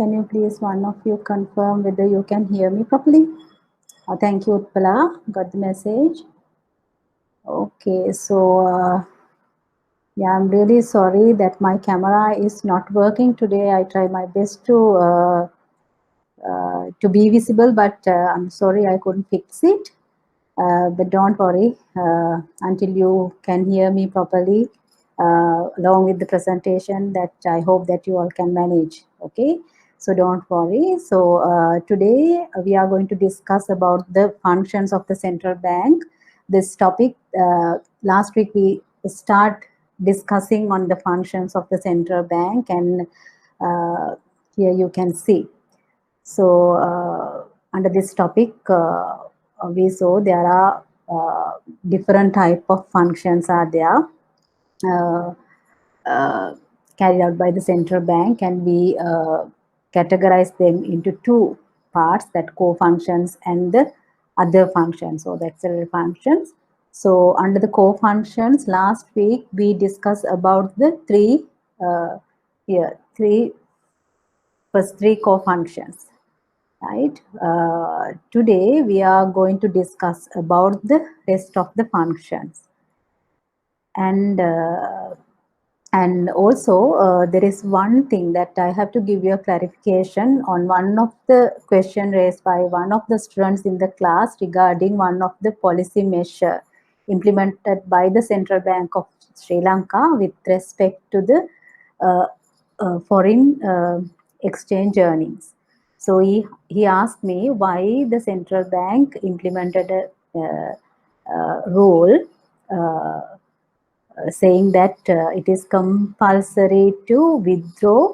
Can you please, one of you, confirm whether you can hear me properly? Thank you, Utpala. Got the message. Okay, so yeah, I'm really sorry that my camera is not working today. I try my best to be visible, but I'm sorry I couldn't fix it. But don't worry, until you can hear me properly, along with the presentation, that I hope that you all can manage. Okay, so don't worry. So today we are going to discuss about the functions of the central bank. This topic, last week we start discussing on the functions of the central bank, and here you can see. So under this topic, we saw there are different type of functions are there uh, uh, carried out by the central bank, and we categorize them into two parts, that core functions and the other functions, or the auxiliary functions. So under the core functions, last week we discussed about the first three core functions, right? Today we are going to discuss about the rest of the functions, and also there is one thing that I have to give you a clarification on one of the question raised by one of the students in the class regarding one of the policy measure implemented by the Central Bank of Sri Lanka with respect to the uh, foreign exchange earnings. So he asked me why the central bank implemented a rule saying that it is compulsory to withdraw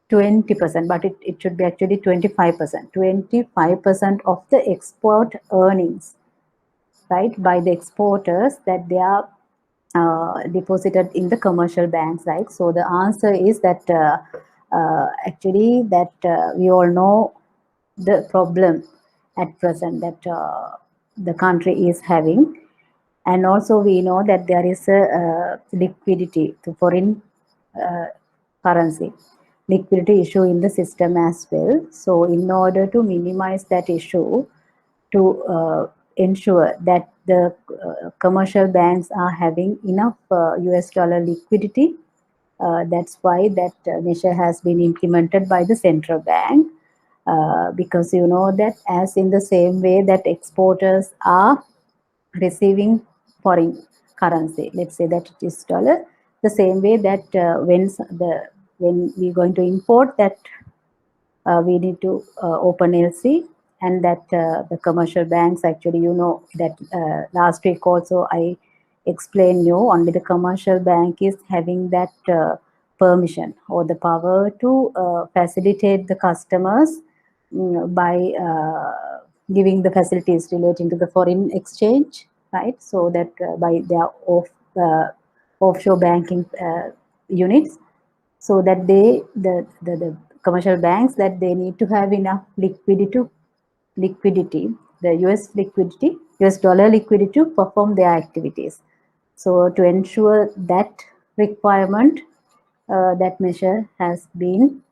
20%, but it should be actually 25%. 25% of the export earnings, right, by the exporters, that they are deposited in the commercial banks, right? So the answer is that actually that we all know the problem at present that the country is having, and also we know that there is a liquidity to foreign uh, currency liquidity issue in the system as well. So in order to minimize that issue, to ensure that the commercial banks are having enough US dollar liquidity, that's why that measure has been implemented by the central bank, because you know that as in the same way that exporters are receiving foreign currency, let's say that it is dollar, the same way that when we're going to import that, we need to open LC, and that the commercial banks, actually, you know that last week also I explained you, only the commercial bank is having that permission or the power to facilitate the customers by giving the facilities relating to the foreign exchange, right? So that by their offshore banking units, so that the commercial banks, that they need to have enough liquidity, the US dollar liquidity, to perform their activities. So to ensure that requirement, that measure has been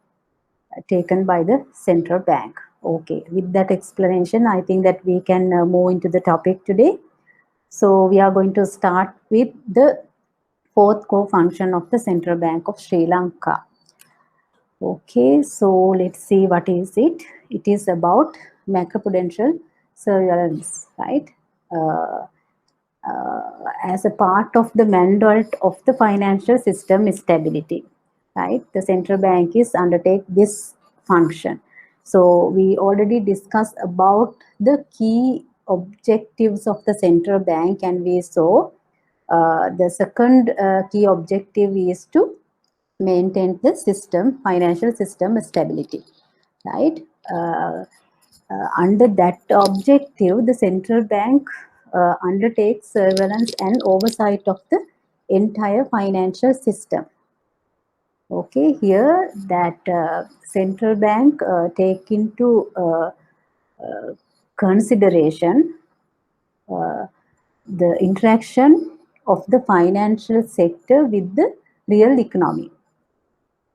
taken by the central bank. Okay, with that explanation, I think that we can move into the topic today. So we are going to start with the fourth core function of the Central Bank of Sri Lanka. Okay, so let's see what is it. It is about macroprudential surveillance, right? As a part of the mandate of the financial system stability, right? The central bank is undertake this function. So we already discussed about the key objectives of the central bank, and we saw the second key objective is to maintain the financial system stability, right? Under that objective, the central bank undertakes surveillance and oversight of the entire financial system. Okay, here that central bank take into consideration the interaction of the financial sector with the real economy,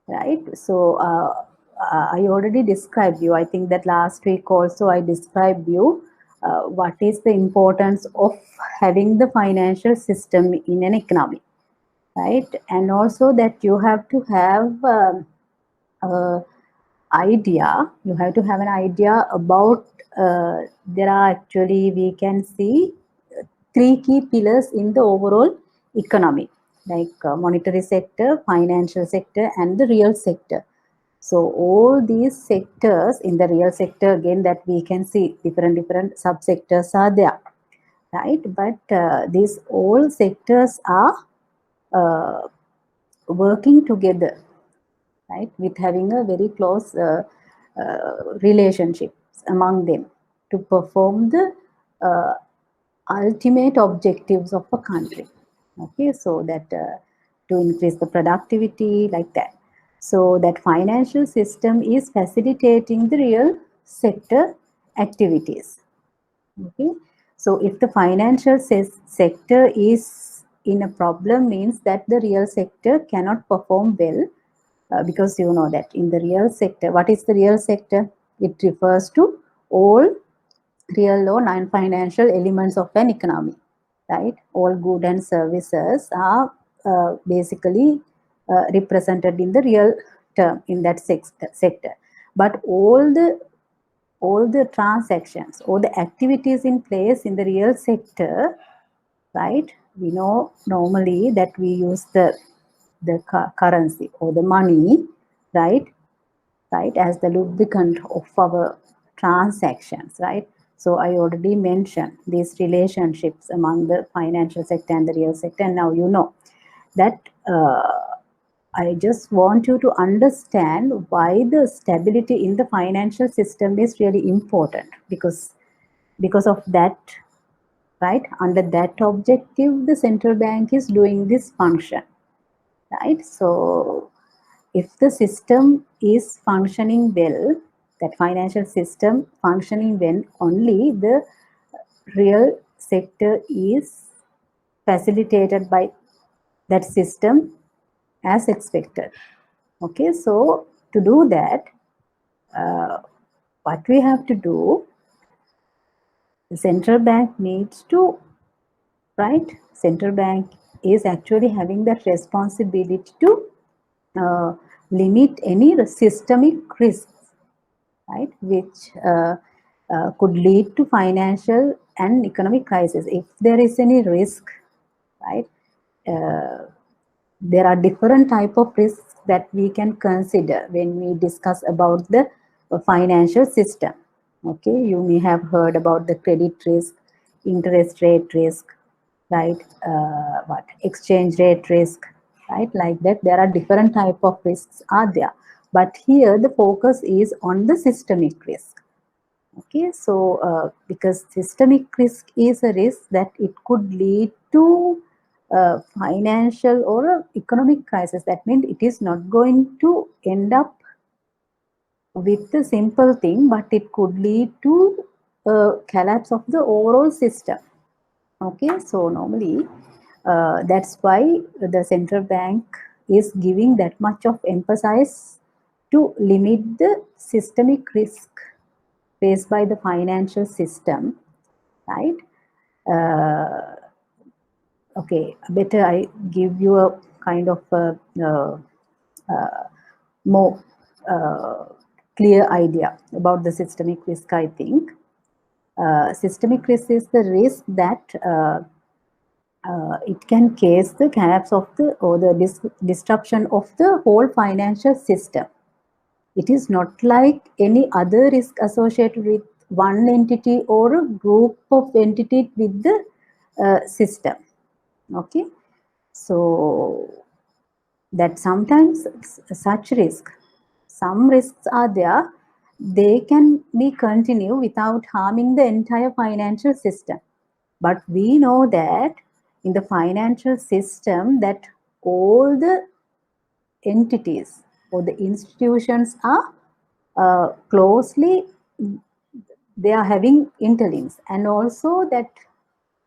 right? So I already described you. I think that last week also I described you what is the importance of having the financial system in an economy, right? And also that you have to have idea. You have to have an idea about. There are actually, we can see three key pillars in the overall economy, like monetary sector, financial sector, and the real sector. So all these sectors in the real sector, again, that we can see different subsectors are there, right? But these all sectors are uh, working together, right, with having a very close relationship among them to perform the uh, ultimate objectives of a country. Okay, so that to increase the productivity, like that. So that financial system is facilitating the real sector activities. Okay, so if the financial sector is in a problem, means that the real sector cannot perform well, because you know that in the real sector, what is the real sector? It refers to all real or non-financial elements of an economy, right? All goods and services are basically represented in the real term in that sector. But all the transactions, all the activities in place in the real sector, right? We know normally that we use the currency or the money, right? Right, as the lubricant of our transactions, right? So I already mentioned these relationships among the financial sector and the real sector, and now you know that I just want you to understand why the stability in the financial system is really important, because of that, right? Under that objective, the central bank is doing this function, right? So if the system is functioning well, that financial system functioning well, only the real sector is facilitated by that system as expected. Okay, so to do that, what we have to do, the central bank needs to, right? Central bank is actually having that responsibility to limit any systemic risks, right, which could lead to financial and economic crisis. If there is any risk, right, there are different type of risks that we can consider when we discuss about the financial system. Okay, you may have heard about the credit risk, interest rate risk, right? What exchange rate risk, right? Like that, there are different type of risks are there. But here the focus is on the systemic risk. Okay, so because systemic risk is a risk that it could lead to financial or economic crisis. That means it is not going to end up with the simple thing, but it could lead to collapse of the overall system. Okay, so normally that's why the central bank is giving that much of emphasis to limit the systemic risk faced by the financial system, right? Uh, okay, better I give you a kind of more uh, clear idea about the systemic risk, I think. Systemic risk is the risk that it can cause the collapse of the or the disruption of the whole financial system. It is not like any other risk associated with one entity or a group of entities with the system. Okay, so that sometimes such risk, some risks are there, they can be continued without harming the entire financial system. But we know that in the financial system that all the entities or the institutions are closely, they are having interlinks, and also that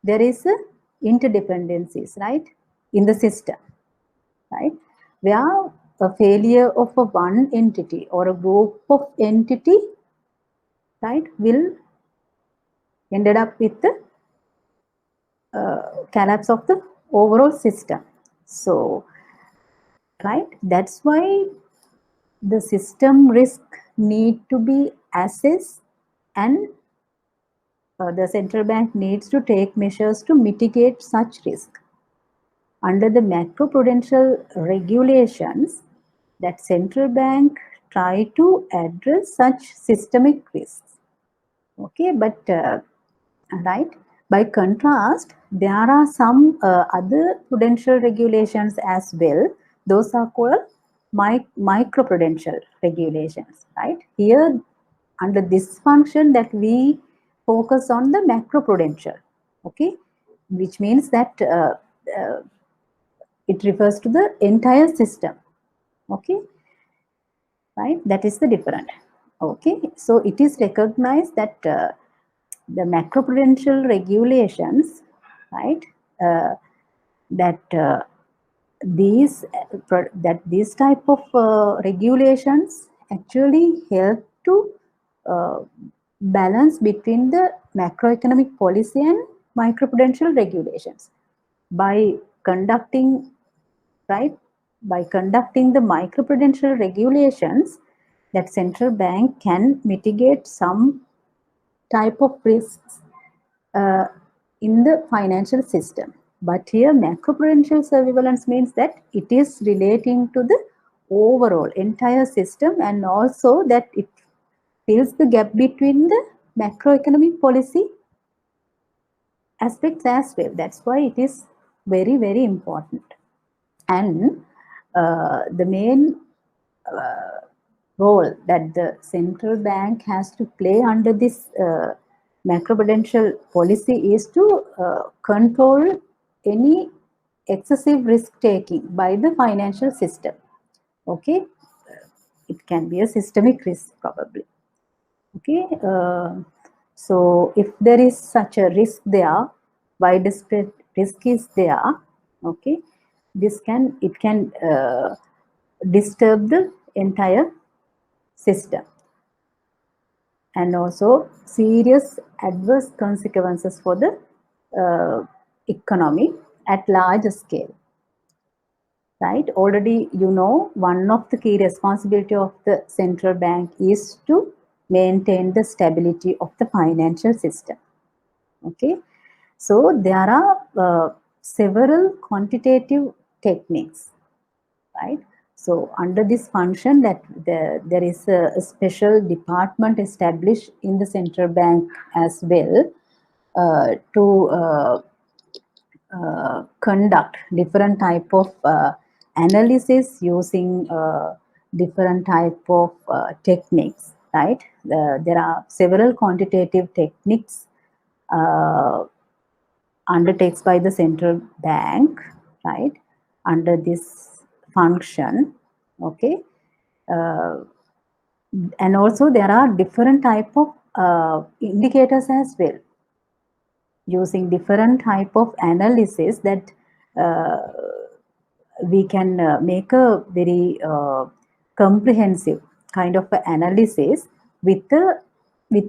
there is a interdependencies, right, in the system, right, where a failure of a one entity or a group of entity, right, will ended up with the collapse of the overall system. So, right, that's why the system risk need to be assessed, and the central bank needs to take measures to mitigate such risk. Under the macroprudential regulations, that central bank try to address such systemic risks. Okay, but right. By contrast, there are some other prudential regulations as well. Those are called microprudential regulations, right? Here, under this function, that we focus on the macroprudential, okay, which means that it refers to the entire system, okay, right? That is the different. Okay, so it is recognized that the macroprudential regulations, right, that these type of regulations actually help to uh, balance between the macroeconomic policy and microprudential regulations. By conducting, right, by conducting the microprudential regulations, that central bank can mitigate some type of risks uh, in the financial system. But here, macroprudential surveillance means that it is relating to the overall entire system, and also that it fills the gap between the macroeconomic policy aspects as well. That's why it is very, very important. And the main role that the central bank has to play under this macroprudential policy is to control any excessive risk taking by the financial system. Okay, it can be a systemic risk probably. Okay, so if there is such a risk there, widespread risk is there. Okay, this can disturb the entire system, and also serious adverse consequences for the economy at large scale, right? Already, you know, one of the key responsibility of the central bank is to maintain the stability of the financial system. Okay, so there are several quantitative techniques, right? So under this function, that there is a special department established in the central bank as well to conduct different type of analysis using different type of techniques, right? There are several quantitative techniques undertakes by the central bank, right, under this function. Okay, uh, and also there are different type of indicators as well, using different type of analysis that uh, we can make a very comprehensive kind of analysis with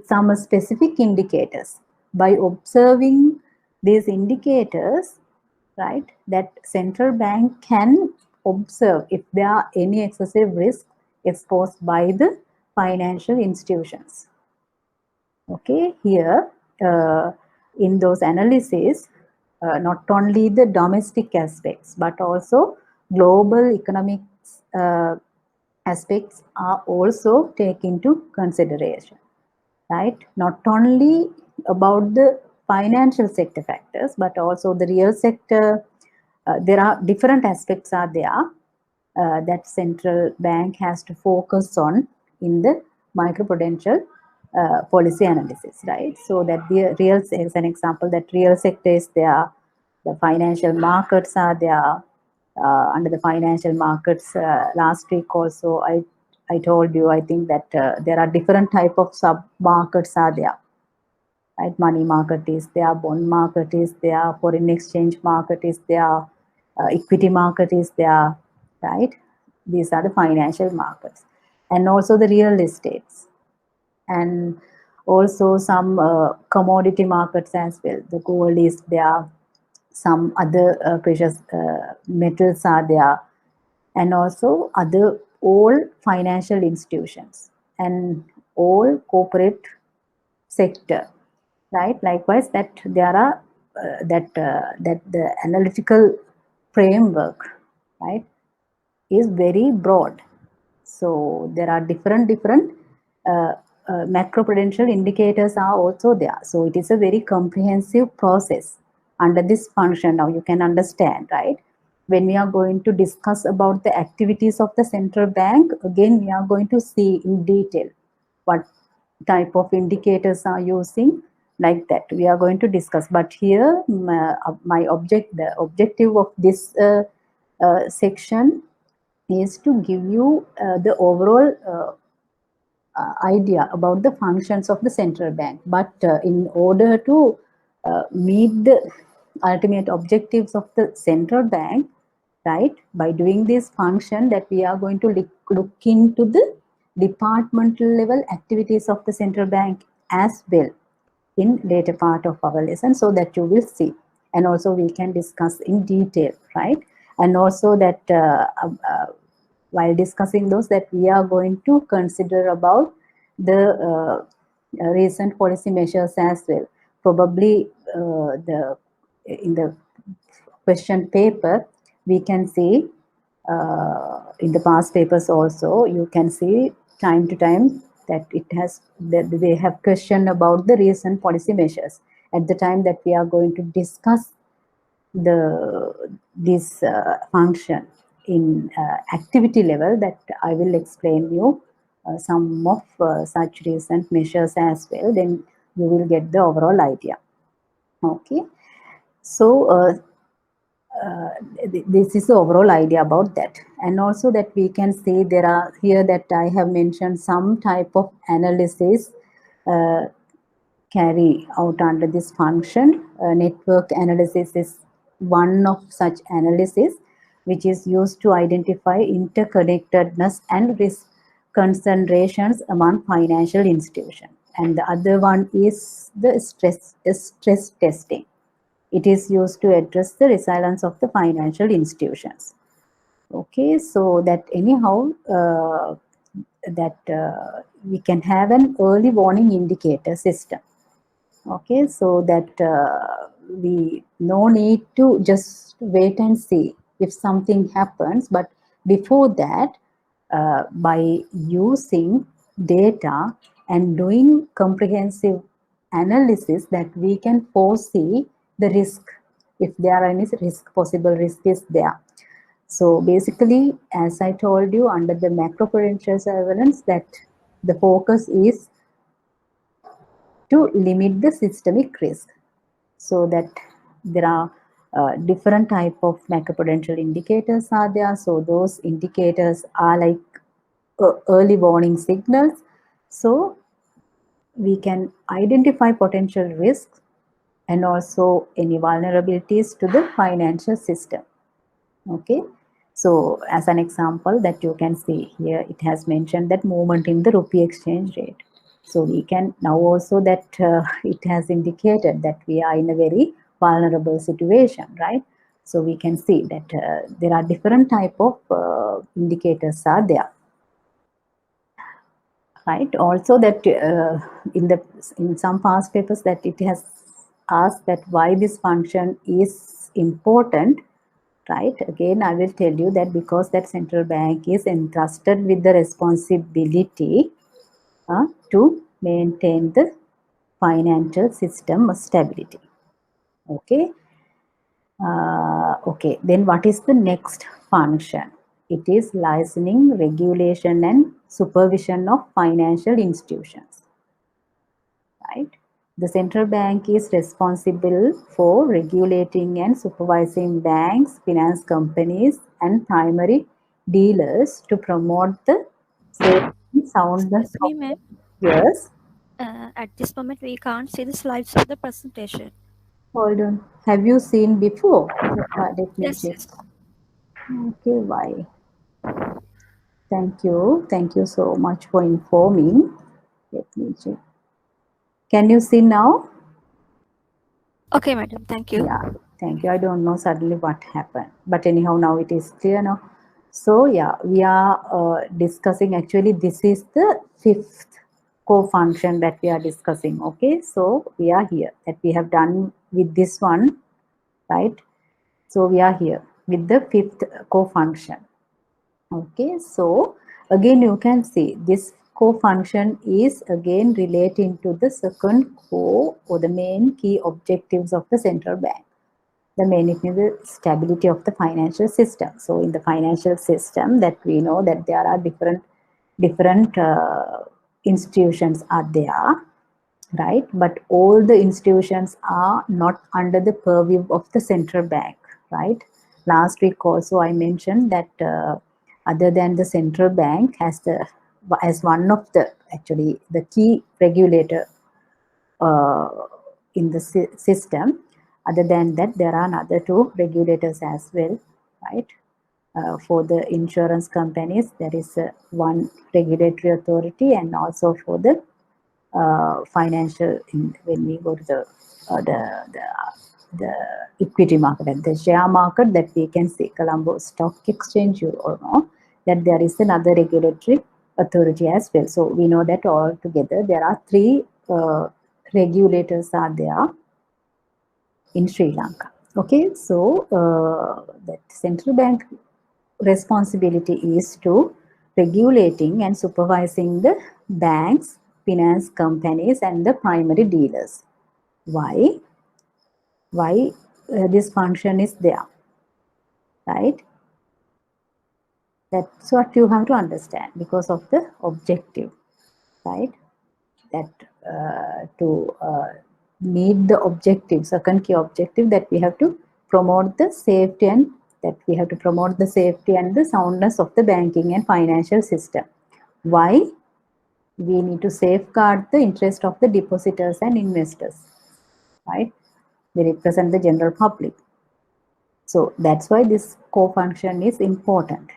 some specific indicators. By observing these indicators, right, that central bank can observe if there are any excessive risk exposed by the financial institutions. Okay, here in those analyses, not only the domestic aspects but also global economic aspects are also taken into consideration, right? Not only about the financial sector factors but also the real sector. There are different aspects are there that central bank has to focus on in the microprudential policy analysis, right? So that the real, as an example, that real sector is there, the financial markets are there. Under the financial markets, last week also I told you, I think that there are different type of sub markets are there, right? Money market is there, bond market is there, foreign exchange market is there, equity market is there, right? These are the financial markets, and also the real estates, and also some commodity markets as well. The gold is there, some other precious metals are there, and also other all financial institutions and all corporate sector, right? Likewise, that there are that the analytical framework, right, is very broad. So there are different uh, macroprudential indicators are also there. So it is a very comprehensive process under this function. Now you can understand, right? When we are going to discuss about the activities of the central bank, again we are going to see in detail what type of indicators are using, like that we are going to discuss. But here the objective of this section is to give you the overall idea about the functions of the central bank. But in order to meet the ultimate objectives of the central bank, right, by doing this function, that we are going to look into the departmental level activities of the central bank as well in later part of our lesson, so that you will see, and also we can discuss in detail, right? And also that while discussing those, that we are going to consider about the recent policy measures as well. Probably the in the question paper we can see, in the past papers also you can see time to time that it has that they have questioned about the recent policy measures. At the time that we are going to discuss this function in activity level, that I will explain you some of such recent measures as well, then you will get the overall idea. Okay, so this is the overall idea about that. And also that we can see there are here that I have mentioned some type of analysis uh, carry out under this function. Network analysis is one of such analysis which is used to identify interconnectedness and risk concentrations among financial institutions. And the other one is the stress testing. It is used to address the resilience of the financial institutions. Okay, so that anyhow, that we can have an early warning indicator system. Okay, so that we no need to just wait and see if something happens, but before that, by using data and doing comprehensive analysis, that we can foresee the risk, if there are any risk, possible risk is there. So basically, as I told you, under the macroprudential surveillance, that the focus is to limit the systemic risk. So that there are different type of macroprudential indicators are there. So those indicators are like early warning signals. So we can identify potential risks and also any vulnerabilities to the financial system. Okay, so as an example that you can see here, it has mentioned that movement in the rupee exchange rate. So we can now also that it has indicated that we are in a very vulnerable situation, right? So we can see that there are different type of indicators are there, right? Also that in some past papers that it has asked that why this function is important, right? Again, I will tell you that because that central bank is entrusted with the responsibility to maintain the financial system stability. Okay. Okay, then what is the next function? It is licensing, regulation, and supervision of financial institutions, right? The central bank is responsible for regulating and supervising banks, finance companies, and primary dealers to promote the safety and soundness Excuse of me, the. ma'am. Yes, At this moment, we can't see the slides of the presentation. hold on. Have you seen before? Let me Yes, check. yes. Okay, why? Thank you. Thank you so much for informing. Let me check. Can you see now? Okay, madam. Thank you. Yeah, thank you. I don't know suddenly what happened, but anyhow, now it is clear now. So yeah, we are discussing, actually this is the fifth co-function that we are discussing. Okay, so we are here, that we have done with this one, right? So we are here with the fifth co-function. Okay, so again you can see this co-function is again relating to the second core or the main key objectives of the central bank. The main is the stability of the financial system. So in the financial system, that we know that there are different institutions are there, right? But all the institutions are not under the purview of the central bank, right? Last week also I mentioned that other than the central bank as one of the, actually the key regulator uh, in the system. Other than that, there are another two regulators as well, right? For the insurance companies, there is one regulatory authority, and also for the financial, when we go to the equity market and the share market, that we can see Colombo Stock Exchange, you all know that there is another regulatory authority as well. So we know that all together there are three regulators are there in Sri Lanka. Okay, so that central bank responsibility is to regulating and supervising the banks, finance companies, and the primary dealers. Why? Why this function is there, right? That's what you have to understand, because of the objective, right? That to meet the objective, second key objective, that we have to promote the safety and the soundness of the banking and financial system. Why? We need to safeguard the interest of the depositors and investors, right? They represent the general public. So that's why this co-function is important.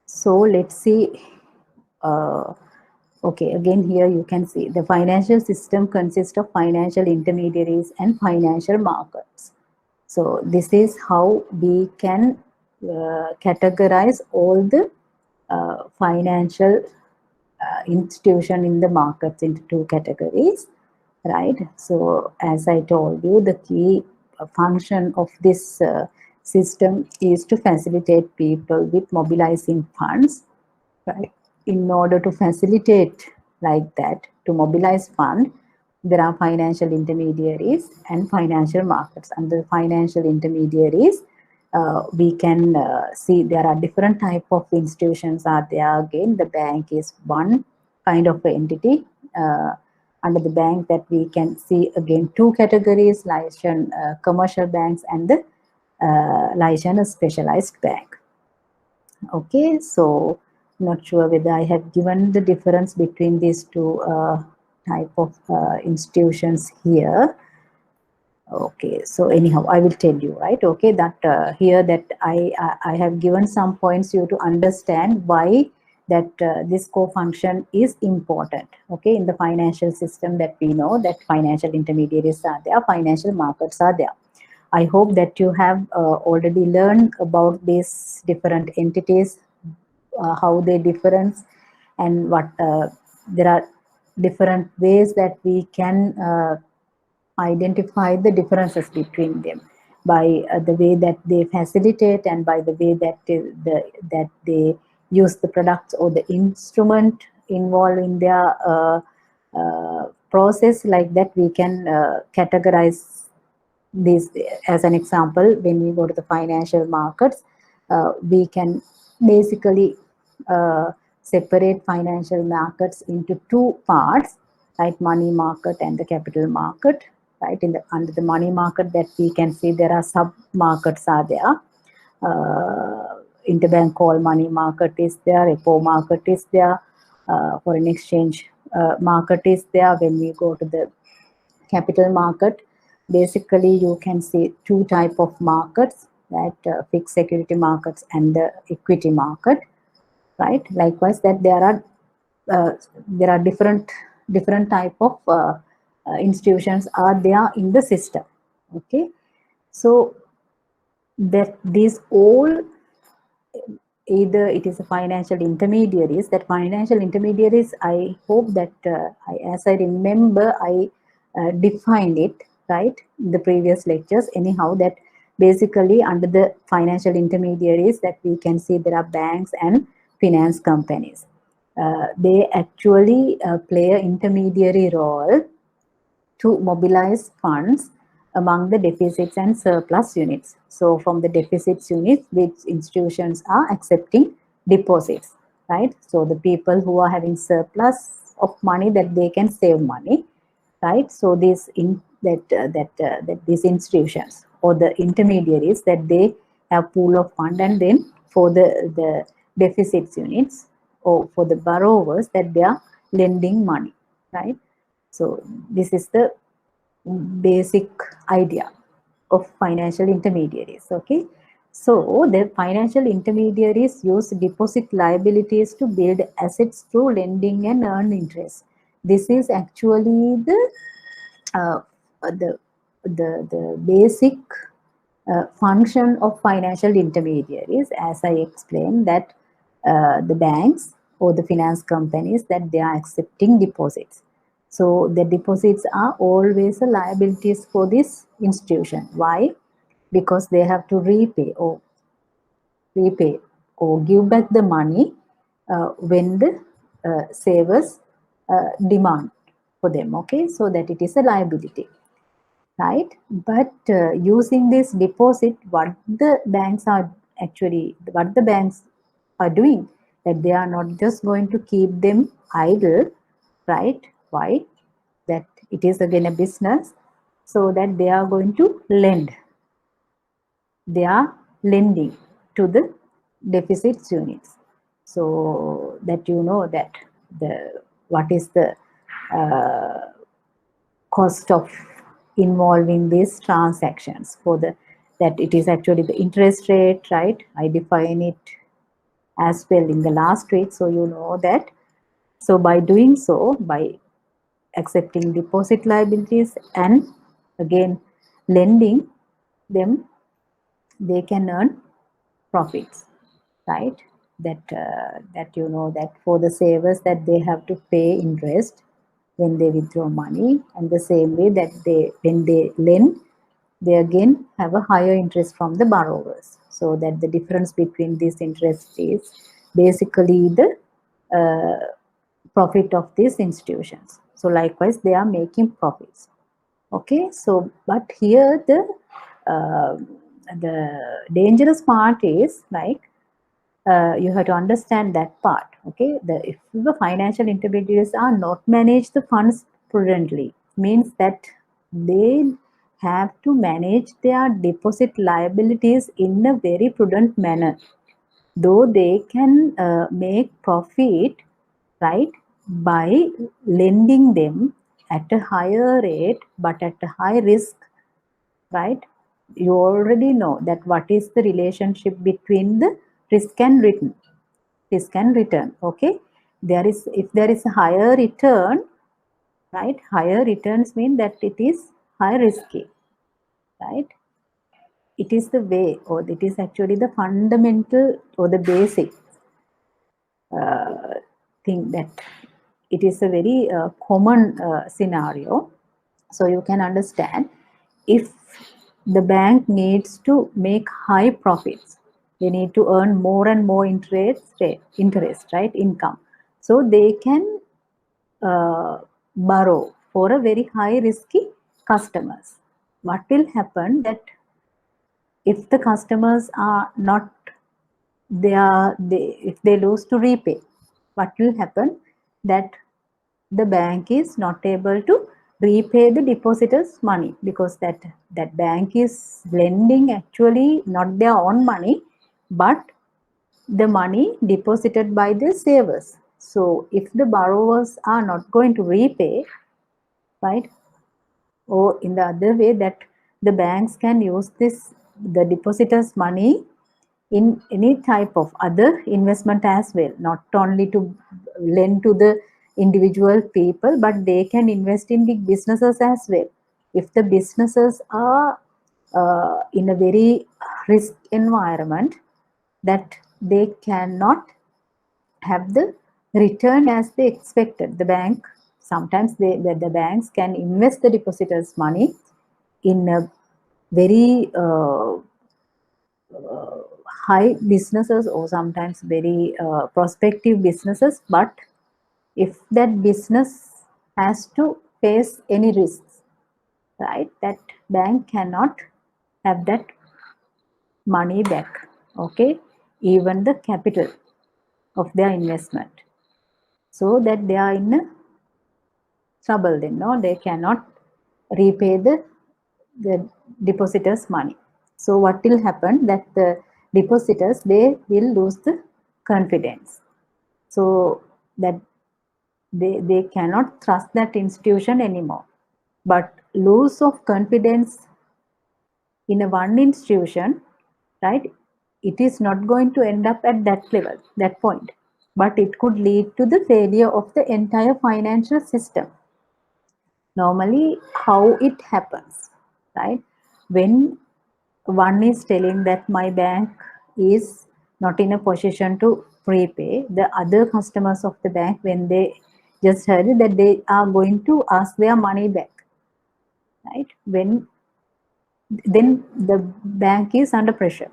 So let's see. Okay, again here you can see the financial system consists of financial intermediaries and financial markets. So this is how we can categorize all the financial institution in the markets into two categories, right? So as I told you, the key function of this system is to facilitate people with mobilizing funds, right? In order to facilitate like that, to mobilize fund, there are financial intermediaries and financial markets. Under financial intermediaries, we can see there are different type of institutions are there. Again, the bank is one kind of entity. Under the bank, that we can see again two categories, licensed commercial banks and the licensed specialized bank. Okay, so not sure whether I have given the difference between these two type of institutions here. Okay, so anyhow, I will tell you, right? Okay, that here that I have given some points you to understand why that this co-function is important. Okay, in the financial system, that we know that financial intermediaries are there, financial markets are there. I hope that you have already learned about these different entities, how they difference, and what there are different ways that we can identify the differences between them by the way that they facilitate and by the way that that they use the products or the instrument involved in their process. Like that, we can categorize this. As an example, when we go to the financial markets, we can basically separate financial markets into two parts, right? Money market and the capital market, right? In the under the money market, that we can see there are sub markets are there. Interbank call money market is there, repo market is there, foreign exchange market is there. When we go to the capital market, basically you can see two type of markets. that fixed security markets and the equity market, right? Likewise, that there are different type of institutions are there in the system. Okay, so that these all, either it is a financial intermediaries, that financial intermediaries, I hope that as I remember, I defined it right in the previous lectures anyhow, that basically under the financial intermediaries that we can see there are banks and finance companies. They actually play an intermediary role to mobilize funds among the deficits and surplus units. So from the deficits units, which institutions are accepting deposits, right? So the people who are having surplus of money that they can save money, right? So that these institutions or the intermediaries that they have pool of fund, and then for the deficits units or for the borrowers that they are lending money, right? So this is the basic idea of financial intermediaries. Okay, so the financial intermediaries use deposit liabilities to build assets through lending and earn interest. This is actually uh, the basic function of financial intermediaries, as I explained, that the banks or the finance companies that they are accepting deposits. So the deposits are always a liabilities for this institution. Why? Because they have to repay or give back the money when the savers demand for them. Okay, so that it is a liability, right? But using this deposit, what the banks are doing, that they are not just going to keep them idle, right? Why? That it is again a business, so that they are going to lend. They are lending to the deficits units, so that you know that the what is the uh, cost of involving these transactions for the, that it is actually the interest rate, right? I define it as well in the last week, so you know that. So by doing so, by accepting deposit liabilities and again lending them, they can earn profits, right? That you know that for the savers that they have to pay interest when they withdraw money, and the same way that they when they lend, they again have a higher interest from the borrowers. So that the difference between these interests is basically the profit of these institutions. So likewise, they are making profits. Okay, so but here uh, the dangerous part is like you have to understand that part. Okay, if the financial intermediaries are not manage the funds prudently, means that they have to manage their deposit liabilities in a very prudent manner. Though they can make profit, right, by lending them at a higher rate, but at a high risk, right? You already know that what is the relationship between the risk and return. Risk and return. Okay, there is, if there is a higher return, right? Higher returns mean that it is high risky, right? It is the way, or it is actually the fundamental or the basic thing, that it is a very common scenario. So you can understand, if the bank needs to make high profits, they need to earn more and more interest, right, income. So they can borrow for a very high risky customers. What will happen, that if the customers are not, if they lose to repay, what will happen, that the bank is not able to repay the depositors money, because that bank is lending actually not their own money, but the money deposited by the savers. So if the borrowers are not going to repay, right, or in the other way, that the banks can use this the depositors' money in any type of other investment as well, not only to lend to the individual people, but they can invest in big businesses as well. If the businesses are in a very risk environment, that they cannot have the return as they expected. The bank, sometimes the banks can invest the depositors' money in a very high businesses or sometimes very prospective businesses, but if that business has to face any risks, right, that bank cannot have that money back, okay, even the capital of their investment, so that they are in a trouble, then no, they cannot repay the depositors' money. So what will happen, that the depositors, they will lose the confidence, so that they cannot trust that institution anymore. But loss of confidence in a one institution, right, it is not going to end up at that level, that point, but it could lead to the failure of the entire financial system. Normally, how it happens, right, when one is telling that my bank is not in a position to prepay, the other customers of the bank, when they just heard that they are going to ask their money back, right, when then the bank is under pressure,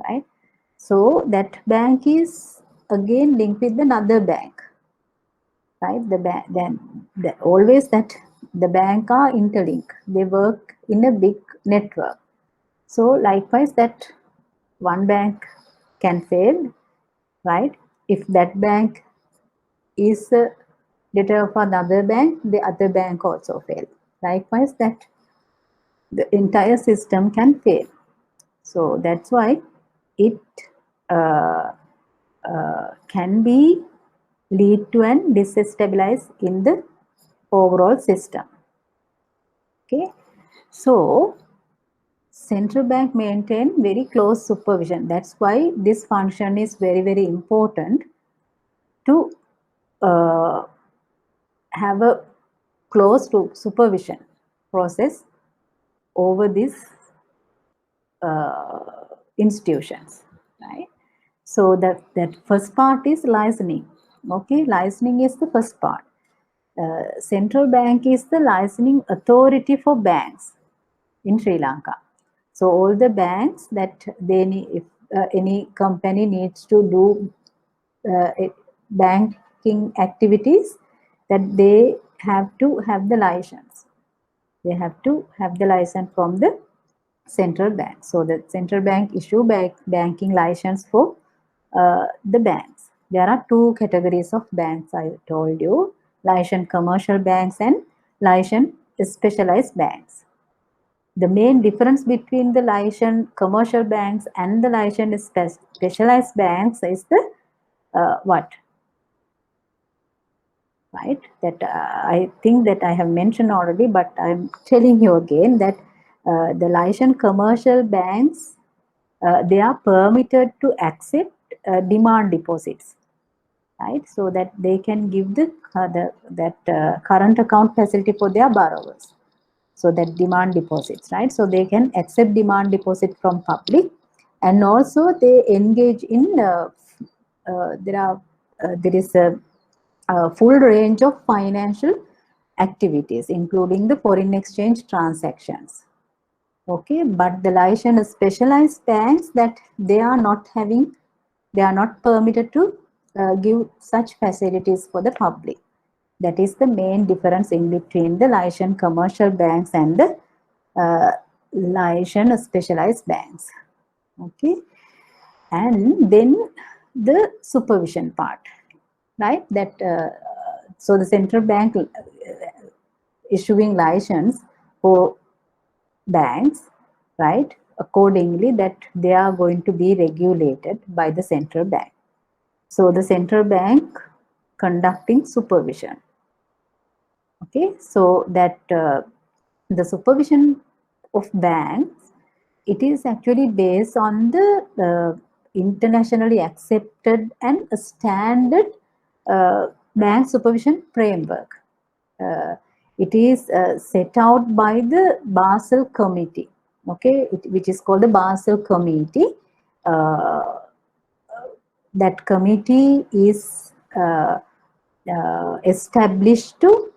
right, so that bank is again linked with another bank, right, the bank, then always that the bank are interlinked, they work in a big network. So likewise, that one bank can fail, right? If that bank is a debtor of another bank, the other bank also fail. Likewise, that the entire system can fail. So that's why it uh, can be lead to and destabilize in the overall system. Okay, so central bank maintain very close supervision. That's why this function is very, very important to have a close to supervision process over these institutions, right? So that first part is licensing. Okay, licensing is the first part. Central bank is the licensing authority for banks in Sri Lanka. So all the banks that they need, if any company needs to do banking activities, that they have to have the license. They have to have the license from the central bank. So the central bank issue banking license for the banks. There are two categories of banks, I told you: licensed commercial banks and licensed specialized banks. The main difference between the licensed commercial banks and the licensed specialized banks is the what? Right? That I think that I have mentioned already, but I'm telling you again that the licensed commercial banks, they are permitted to accept demand deposits, right? So that they can give the current account facility for their borrowers. So that demand deposits, right? So they can accept demand deposit from public, and also they engage in there is a full range of financial activities, including the foreign exchange transactions. Okay, but the licensed specialized banks, that they are not permitted to give such facilities for the public. That is the main difference in between the licensed commercial banks and the licensed specialized banks. Okay, and then the supervision part, right? That so the central bank issuing license for banks, right? Accordingly, that they are going to be regulated by the central bank. So the central bank conducting supervision. Okay, so that the supervision of banks it is actually based on the internationally accepted and standard bank supervision framework. It is set out by the Basel Committee, okay, which is called the Basel Committee. That committee is established to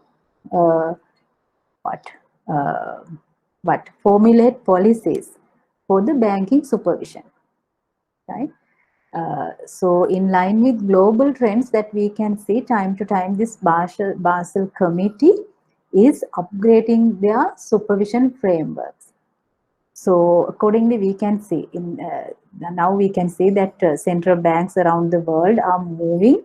uh, what formulate policies for the banking supervision, right? So in line with global trends that we can see time to time, this Basel Committee is upgrading their supervision frameworks. So accordingly, we can see now we can see that central banks around the world are moving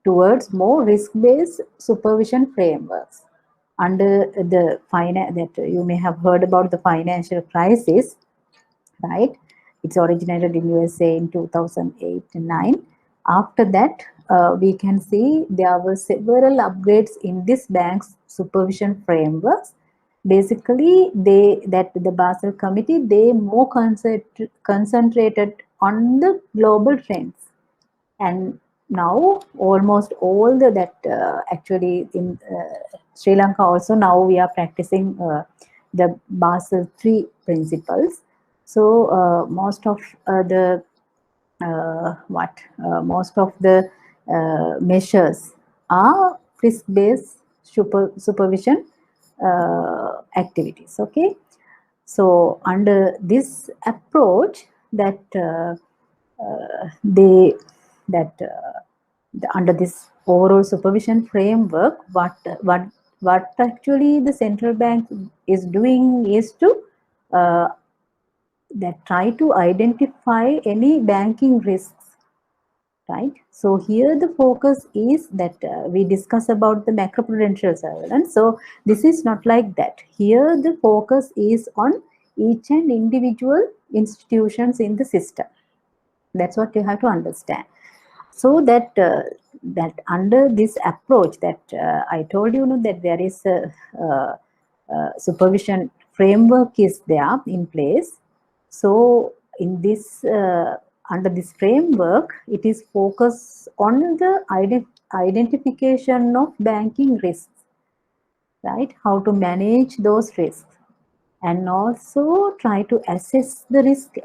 towards more risk-based supervision frameworks. Under the that you may have heard about the financial crisis, right? It's originated in USA in 2008 and 9. After that, we can see there were several upgrades in this bank's supervision frameworks. Basically, the Basel Committee, they more concentrated on the global trends. And now almost all that actually in Sri Lanka also now we are practicing the Basel III principles. So most of the most of the measures are risk-based supervision activities. Okay, so under this approach, that they that under this overall supervision framework, what actually the central bank is doing is to that try to identify any banking risks, right? So here the focus is that we discuss about the macroprudential surveillance. So this is not like that. Here the focus is on each and individual institutions in the system. That's what you have to understand. So that that under this approach that I told you, that there is a supervision framework is there in place. So in this under this framework, it is focused on the identification of banking risks, right? How to manage those risks, and also try to assess the risk.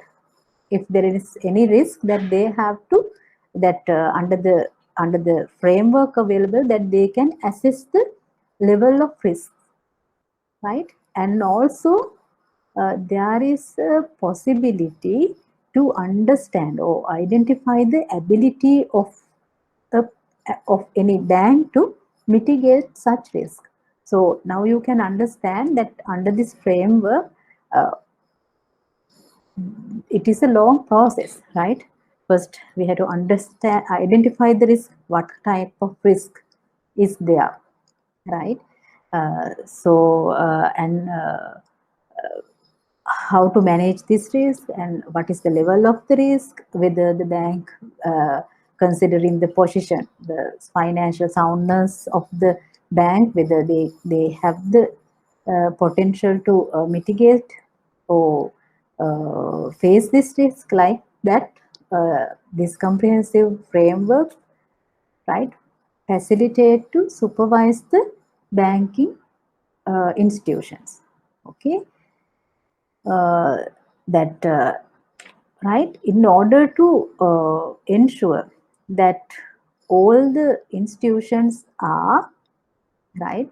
If there is any risk that they have to, that under the framework available, that they can assess the level of risk, right? And also there is a possibility to understand or identify the ability of any bank to mitigate such risk. So now you can understand that under this framework, it is a long process, right? First, we have to understand, identify the risk, what type of risk is there, right? And how to manage this risk, and what is the level of the risk, whether the bank, considering the position, the financial soundness of the bank, whether they have the potential to mitigate or face this risk, like that. This comprehensive framework, right, facilitate to supervise the banking institutions. Okay, right, in order to ensure that all the institutions are, right,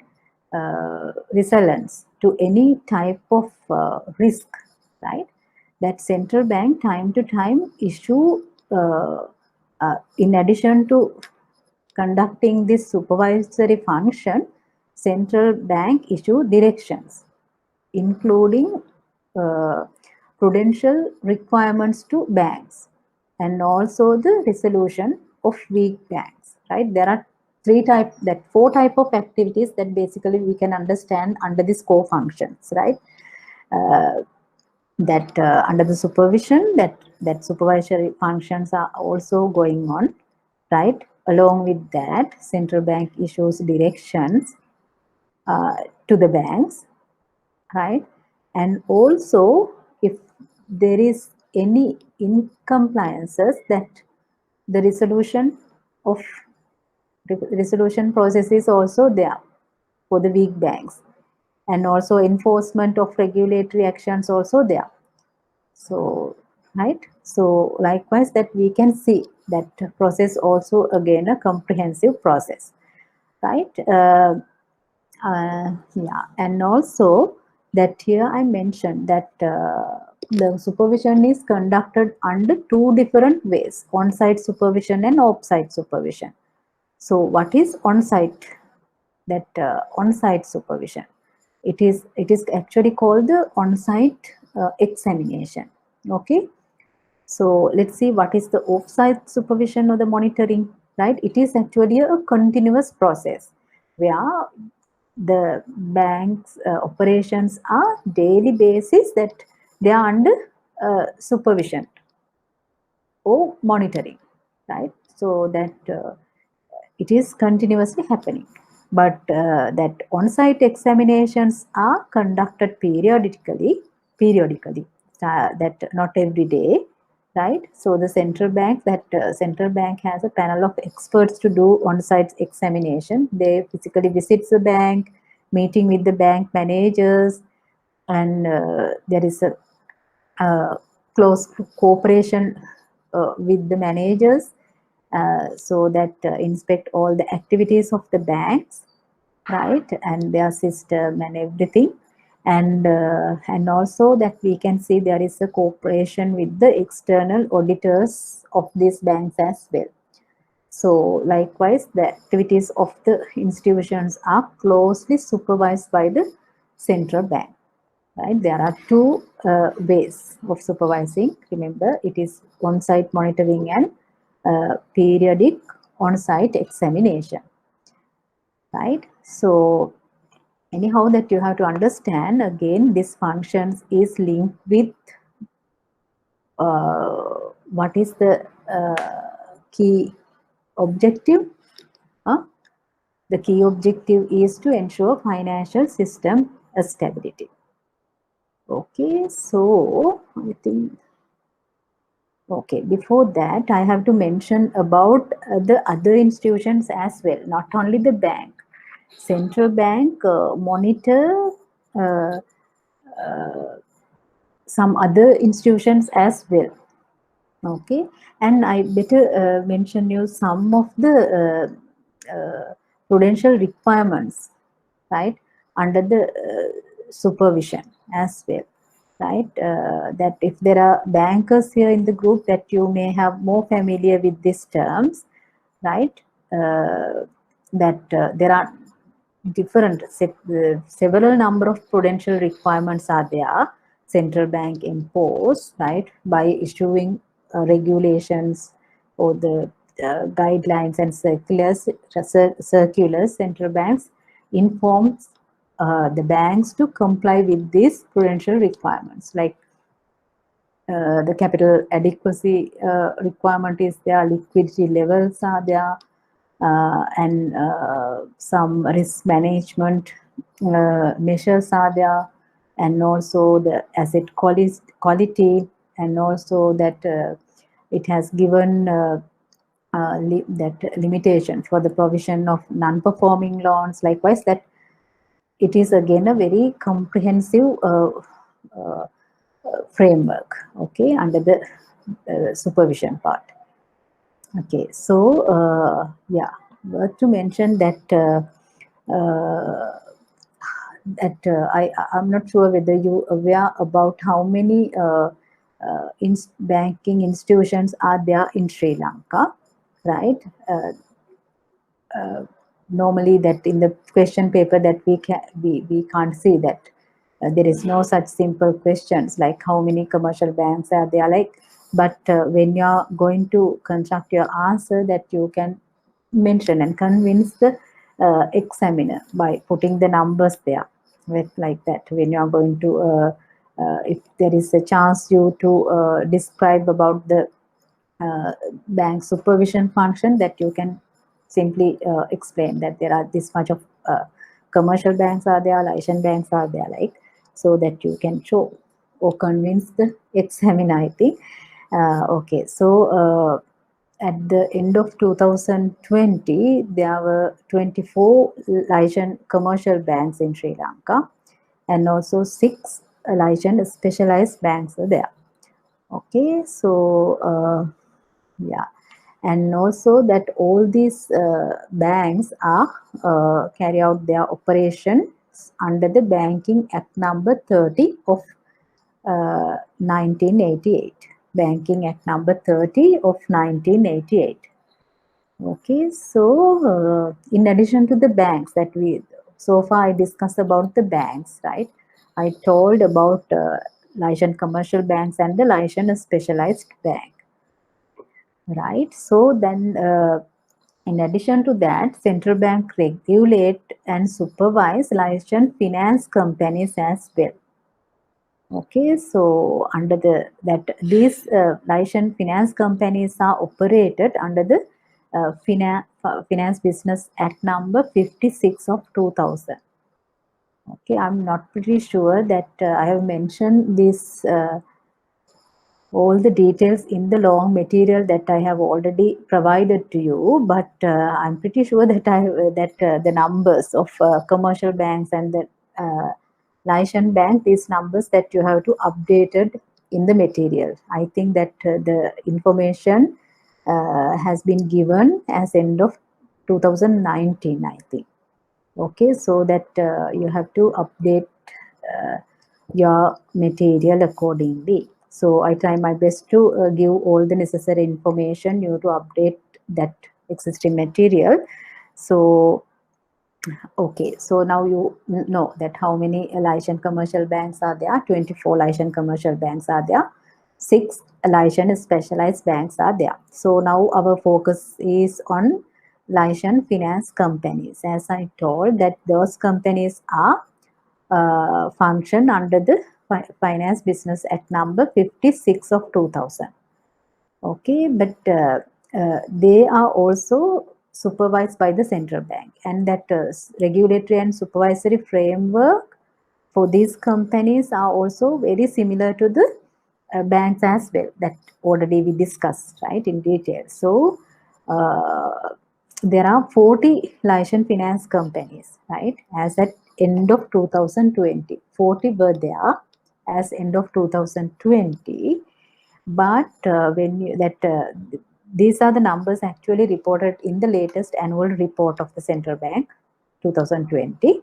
resilience to any type of risk, right, that central bank time to time issue, in addition to conducting this supervisory function, central bank issue directions, including prudential requirements to banks, and also the resolution of weak banks, right? There are four type of activities that basically we can understand under these core functions, right? That under the supervision, that supervisory functions are also going on, right? Along with that, central bank issues directions to the banks, right? And also, if there is any incompliances, that the resolution process is also there for the weak banks, and also enforcement of regulatory actions also there. So, right, so likewise that we can see that process also again a comprehensive process, right. Yeah, and also that here I mentioned that the supervision is conducted under two different ways: on-site supervision and off-site supervision. So what is on-site? That on-site supervision, it is actually called the on-site examination. Okay, so let's see what is the off-site supervision or the monitoring, right? It is actually a continuous process where the bank's operations are daily basis, that they are under supervision or monitoring, right? So that it is continuously happening. But that on-site examinations are conducted periodically, that not every day, right? So the central bank, central bank has a panel of experts to do on-site examination. They physically visit the bank, meeting with the bank managers, and there is a close cooperation with the managers, so that inspect all the activities of the banks, right, and their system and everything. And also that we can see there is a cooperation with the external auditors of these banks as well. So likewise, the activities of the institutions are closely supervised by the central bank. Right? There are two ways of supervising. Remember, it is on-site monitoring and periodic on-site examination. Right? So anyhow, that you have to understand again, this functions is linked with what is the key objective. The key objective is to ensure financial system stability. Okay, so I think, okay, before that, I have to mention about the other institutions as well, not only the bank. Central bank monitor uh, some other institutions as well. Okay, and I better mention you some of the prudential requirements, right, under the supervision as well, right. That if there are bankers here in the group, that you may have more familiar with these terms, right. That there are different several number of prudential requirements are there, central bank impose, right, by issuing regulations or the guidelines and circulars. Central banks informs the banks to comply with these prudential requirements, like the capital adequacy requirement is there, liquidity levels are there, and some risk management measures are there, and also the asset quality, and also that it has given that limitation for the provision of non-performing loans. Likewise, that it is again a very comprehensive framework, okay, under the supervision part. Okay, so yeah, worth to mention that I'm not sure whether you aware about how many banking institutions are there in Sri Lanka, right? Normally, that in the question paper that we can't see that there is no such simple questions like how many commercial banks are there, like. But when you are going to construct your answer, that you can mention and convince the examiner by putting the numbers there, with like that. When you are going to if there is a chance you to describe about the bank supervision function, that you can simply explain that there are this much of commercial banks are there, licensed banks are there, like, so that you can show or convince the examiner, I think. Okay, so at the end of 2020, there were 24 licensed commercial banks in Sri Lanka, and also 6 licensed specialized banks are there. Okay, so yeah, and also that all these banks are carry out their operations under the Banking Act number 30 of 1988. Banking Act number 30 of 1988. Okay, so in addition to the banks that so far I discussed about the banks, right? I told about licensed commercial banks and the licensed specialized bank, right? So then, in addition to that, central bank regulate and supervise licensed finance companies as well. Okay, so under these licensed finance companies are operated under the Finance Business Act number 56 of 2000. Okay, I'm not pretty sure that I have mentioned this all the details in the long material that I have already provided to you, but I'm pretty sure that the numbers of commercial banks and the licensed bank, these numbers that you have to update it in the material. I think that the information has been given as end of 2019, I think. Okay, so that you have to update uh, your material accordingly. So I try my best to give all the necessary information you to update that existing material. So okay, so now you know that how many licensed commercial banks are there. 24 licensed commercial banks are there. 6 licensed specialized banks are there. So now our focus is on licensed finance companies. As I told that those companies are function under the Finance Business Act number 56 of 2000. Okay, but they are also supervised by the central bank, and that regulatory and supervisory framework for these companies are also very similar to the banks as well, that already we discussed, right, in detail. So there are 40 licensed finance companies, right, as at end of 2020. 40 were there as end of 2020, but when you, that these are the numbers actually reported in the latest annual report of the central bank 2020.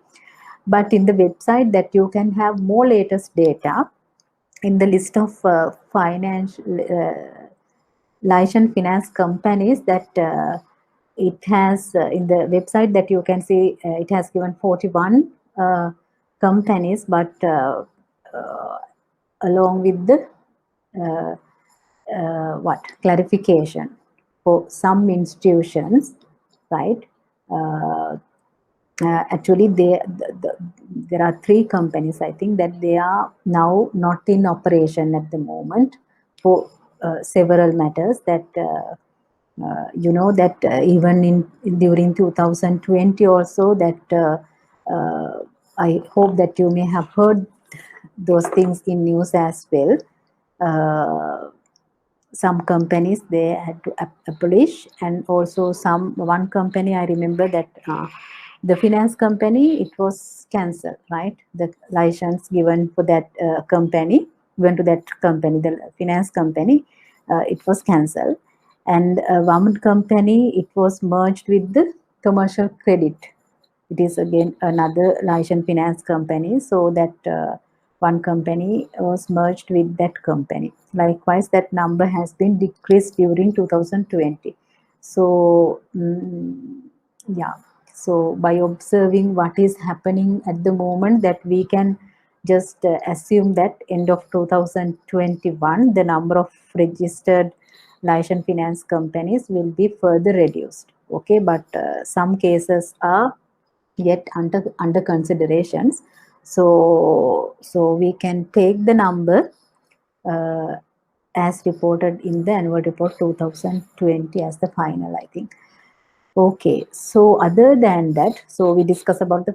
But in the website that you can have more latest data in the list of licensed finance companies, that it has in the website that you can see it has given 41 companies, but along with the what clarification for some institutions, right? Actually, there are 3 companies, I think, that they are now not in operation at the moment for several matters. That you know that even during 2020 also, that I hope that you may have heard those things in news as well. Some companies they had to abolish, and also one company I remember that the finance company, it was cancelled, right? The license given for that company, given to that company, the finance company, it was cancelled. And one company, it was merged with the commercial credit. It is again another licensed finance company, so that one company was merged with that company. Likewise, that number has been decreased during 2020. So yeah, so by observing what is happening at the moment, that we can just assume that end of 2021 the number of registered licensed finance companies will be further reduced. Okay, but some cases are yet under considerations. So we can take the number as reported in the annual report 2020 as the final, I think. Okay, so other than that, so we discuss about the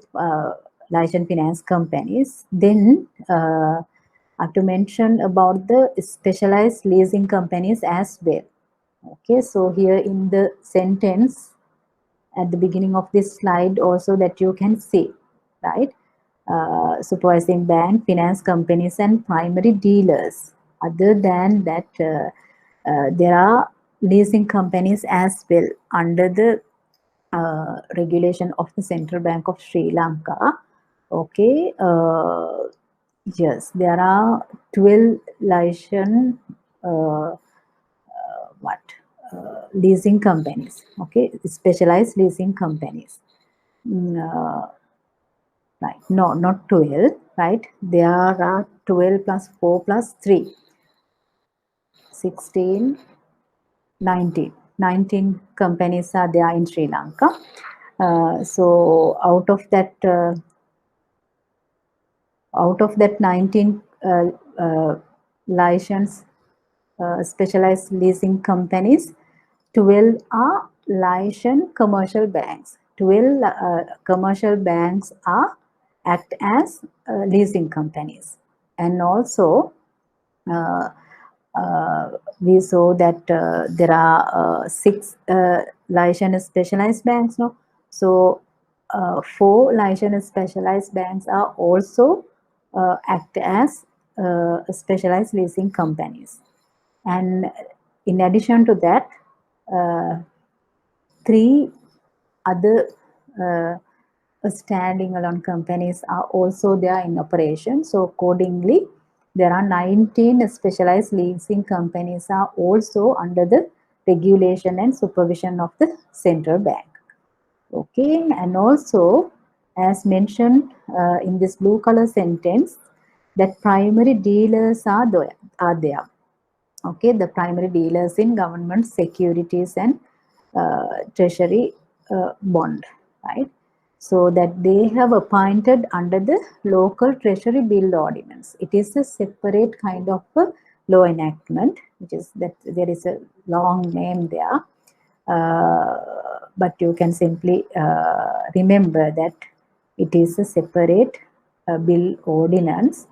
licensed finance companies. Then I have to mention about the specialized leasing companies as well. Okay, so here in the sentence at the beginning of this slide also that you can see, right? Supervising bank, finance companies and primary dealers. Other than that, there are leasing companies as well under the regulation of the Central Bank of Sri Lanka. Okay, yes, there are 12 licensed what leasing companies. Okay, specialized leasing companies. Right, no, not 12, right? There are 12 plus 4 plus 3, 16, 19. 19 companies are there in Sri Lanka. So out of that 19 licensed specialized leasing companies, 12 are licensed commercial banks. 12 commercial banks are act as leasing companies. And also we saw that there are 6 licensed specialized banks. No? So 4 licensed specialized banks are also act as specialized leasing companies. And in addition to that, 3 other standing alone companies are also there in operation. So accordingly, there are 19 specialized leasing companies are also under the regulation and supervision of the central bank. Okay, and also as mentioned in this blue color sentence, that primary dealers are there. Okay, the primary dealers in government securities and treasury bond, right? So that they have appointed under the local treasury bill ordinance. It is a separate kind of a law enactment, which is that there is a long name there. But you can simply remember that it is a separate bill ordinance,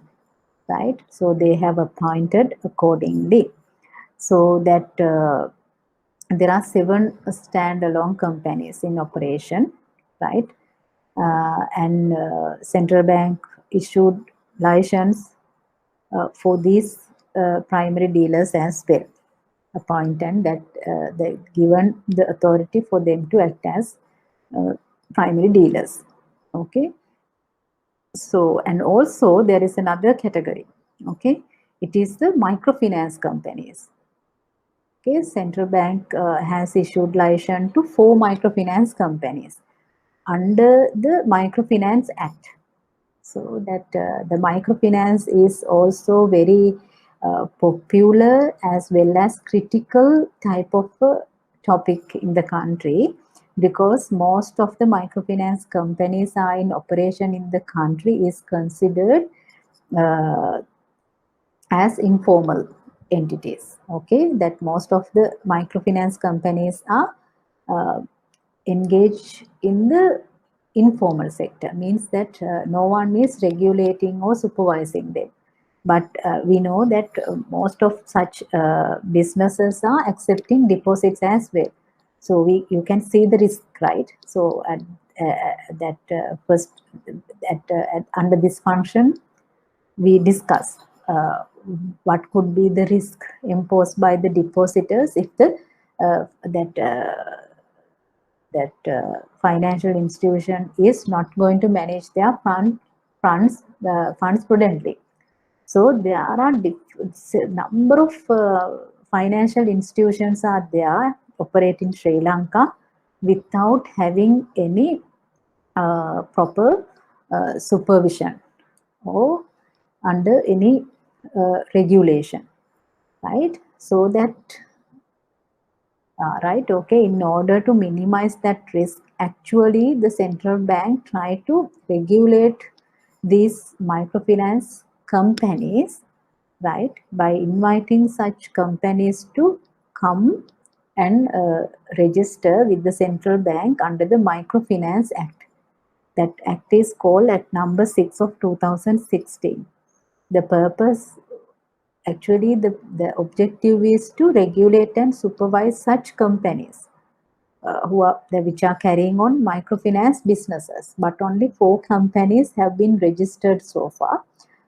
right? So they have appointed accordingly. So that there are 7 standalone companies in operation, right? And central bank issued license for these primary dealers as well, appointed that they given the authority for them to act as primary dealers. Okay. So, and also there is another category. Okay, it is the microfinance companies. Okay, central bank has issued license to 4 microfinance companies under the Microfinance Act. So that the microfinance is also very popular as well as critical type of topic in the country, because most of the microfinance companies are in operation in the country is considered uh, as informal entities. Okay, that most of the microfinance companies are engaged in the informal sector, means that no one is regulating or supervising them. But we know that most of such businesses are accepting deposits as well. So you can see the risk, right? So first under this function, we discuss what could be the risk imposed by the depositors if the financial institution is not going to manage their funds prudently. So there are number of financial institutions are there operate in Sri Lanka without having any proper supervision or under any regulation, right? So that right, okay, in order to minimize that risk, actually the central bank try to regulate these microfinance companies, right, by inviting such companies to come and register with the central bank under the Microfinance Act. That act is called at number 6 of 2016. The purpose, actually, the objective is to regulate and supervise such companies which are carrying on microfinance businesses, but only 4 companies have been registered so far.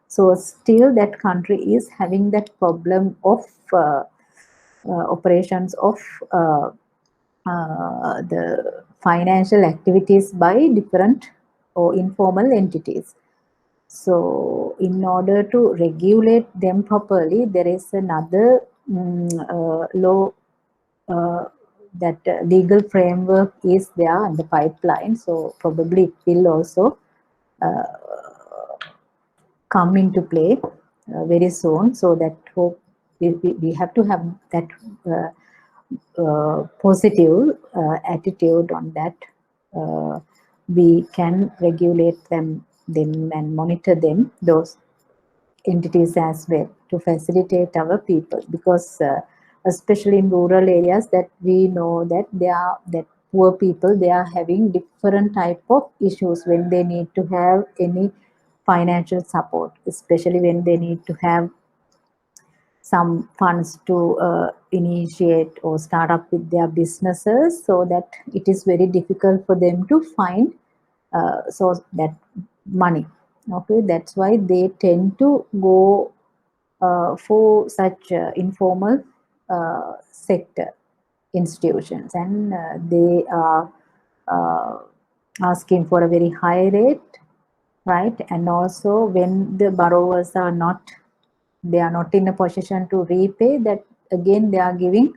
So still that country is having that problem of operations of the financial activities by different or informal entities. So in order to regulate them properly, there is another law, that legal framework is there in the pipeline. So probably it will also uh, come into play very soon. So that hope we have to have that positive attitude on that. We can regulate them and monitor them, those entities as well, to facilitate our people, because especially in rural areas, that we know that that poor people, they are having different type of issues when they need to have any financial support, especially when they need to have some funds to initiate or start up with their businesses, so that it is very difficult for them to find so that money. Okay, that's why they tend to go for such informal sector institutions, and they are uh, asking for a very high rate, right? And also when the borrowers are not, they are not in a position to repay that, again they are giving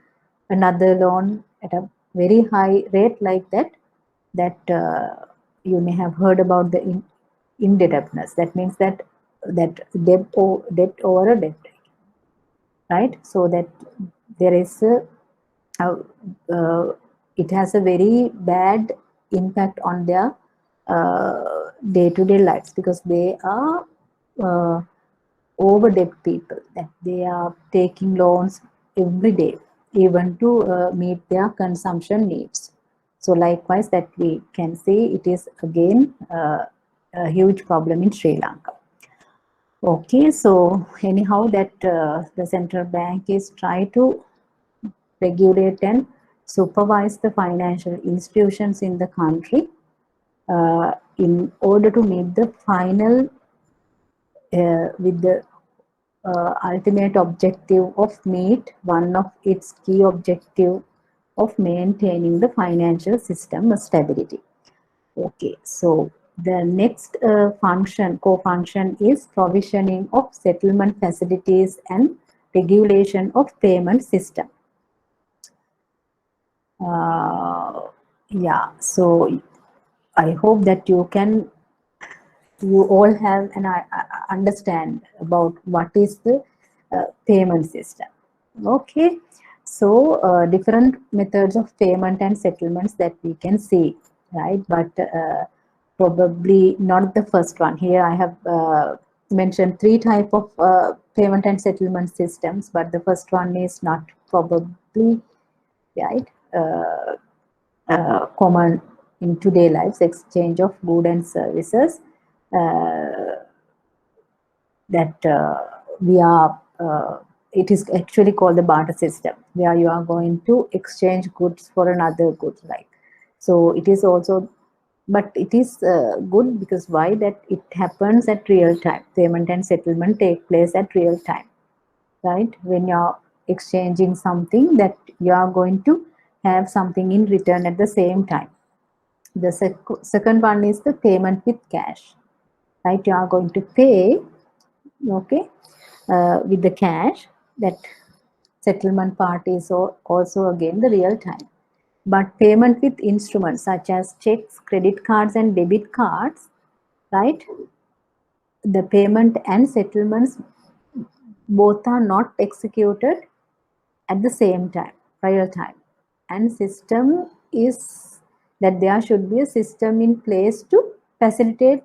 another loan at a very high rate, like that, that you may have heard about the indebtedness. That means that debt over a debt, right? So that there is a it has a very bad impact on their day-to-day lives, because they are uh, over debt people, that they are taking loans every day, even to meet their consumption needs. So likewise, that we can see, it is again a huge problem in Sri Lanka. Okay, so anyhow, that the central bank is trying to regulate and supervise the financial institutions in the country in order to meet the final with the ultimate objective of meet one of its key objective of maintaining the financial system stability. Okay, so the next co-function is provisioning of settlement facilities and regulation of payment system. Yeah, so I hope that you all have and I understand about what is the payment system. Okay, so different methods of payment and settlements that we can see, right? But probably not the first one. Here I have mentioned 3 type of payment and settlement systems, but the first one is not probably right. Common in today lives, exchange of goods and services, that we are it is actually called the barter system, where you are going to exchange goods for another goods, like. So it is also, but it is good, because why? That it happens at real time. Payment and settlement take place at real time, right? When you're exchanging something, that you are going to have something in return at the same time. The second one is the payment with cash, right? You are going to pay, okay, with the cash. That settlement part is also again the real time. But payment with instruments such as checks, credit cards, and debit cards, right? The payment and settlements both are not executed at the same time, real time. And system is that there should be a system in place to facilitate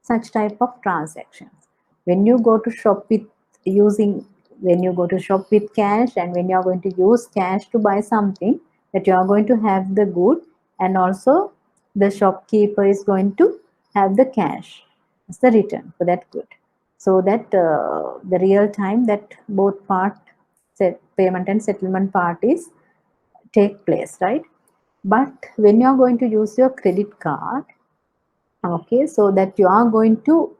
such type of transactions. When you go to shop with using, when you go to shop with cash, and when you are going to use cash to buy something, that you are going to have the good, and also the shopkeeper is going to have the cash as the return for that good. so that the real time that both payment and settlement parties take place, right? But when you are going to use your credit card, okay, so that you are going to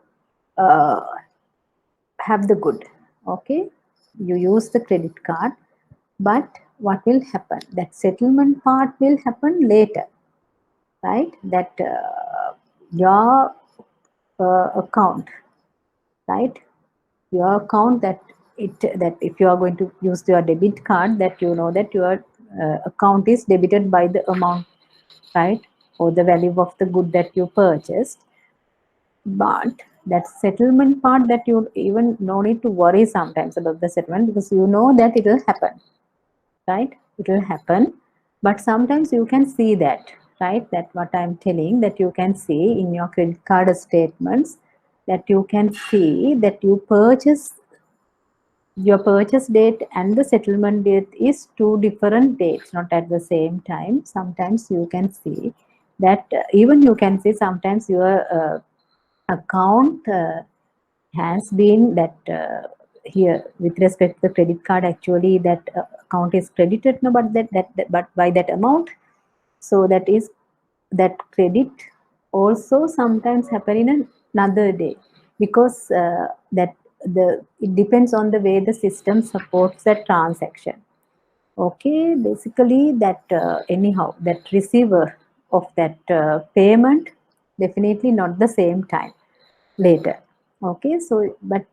uh, have the good, okay, you use the credit card, but what will happen, that settlement part will happen later, right? That your account, right, your account, that if you are going to use your debit card, that you know that your account is debited by the amount, right, or the value of the good that you purchased. But that settlement part, that you even no need to worry sometimes about the settlement, because you know that it will happen, right? It will happen. But sometimes you can see that, right? That what I'm telling, that you can see in your credit card statements, that you can see that your purchase date and the settlement date is two different dates, not at the same time. Sometimes you can see that even you can see sometimes your account has been that here with respect to the credit card, actually that account is credited, no, but but by that amount, so that is that credit also sometimes happen in another day, because that the it depends on the way the system supports that transaction. Okay, basically that anyhow that receiver of that payment definitely not the same time later. Okay, so but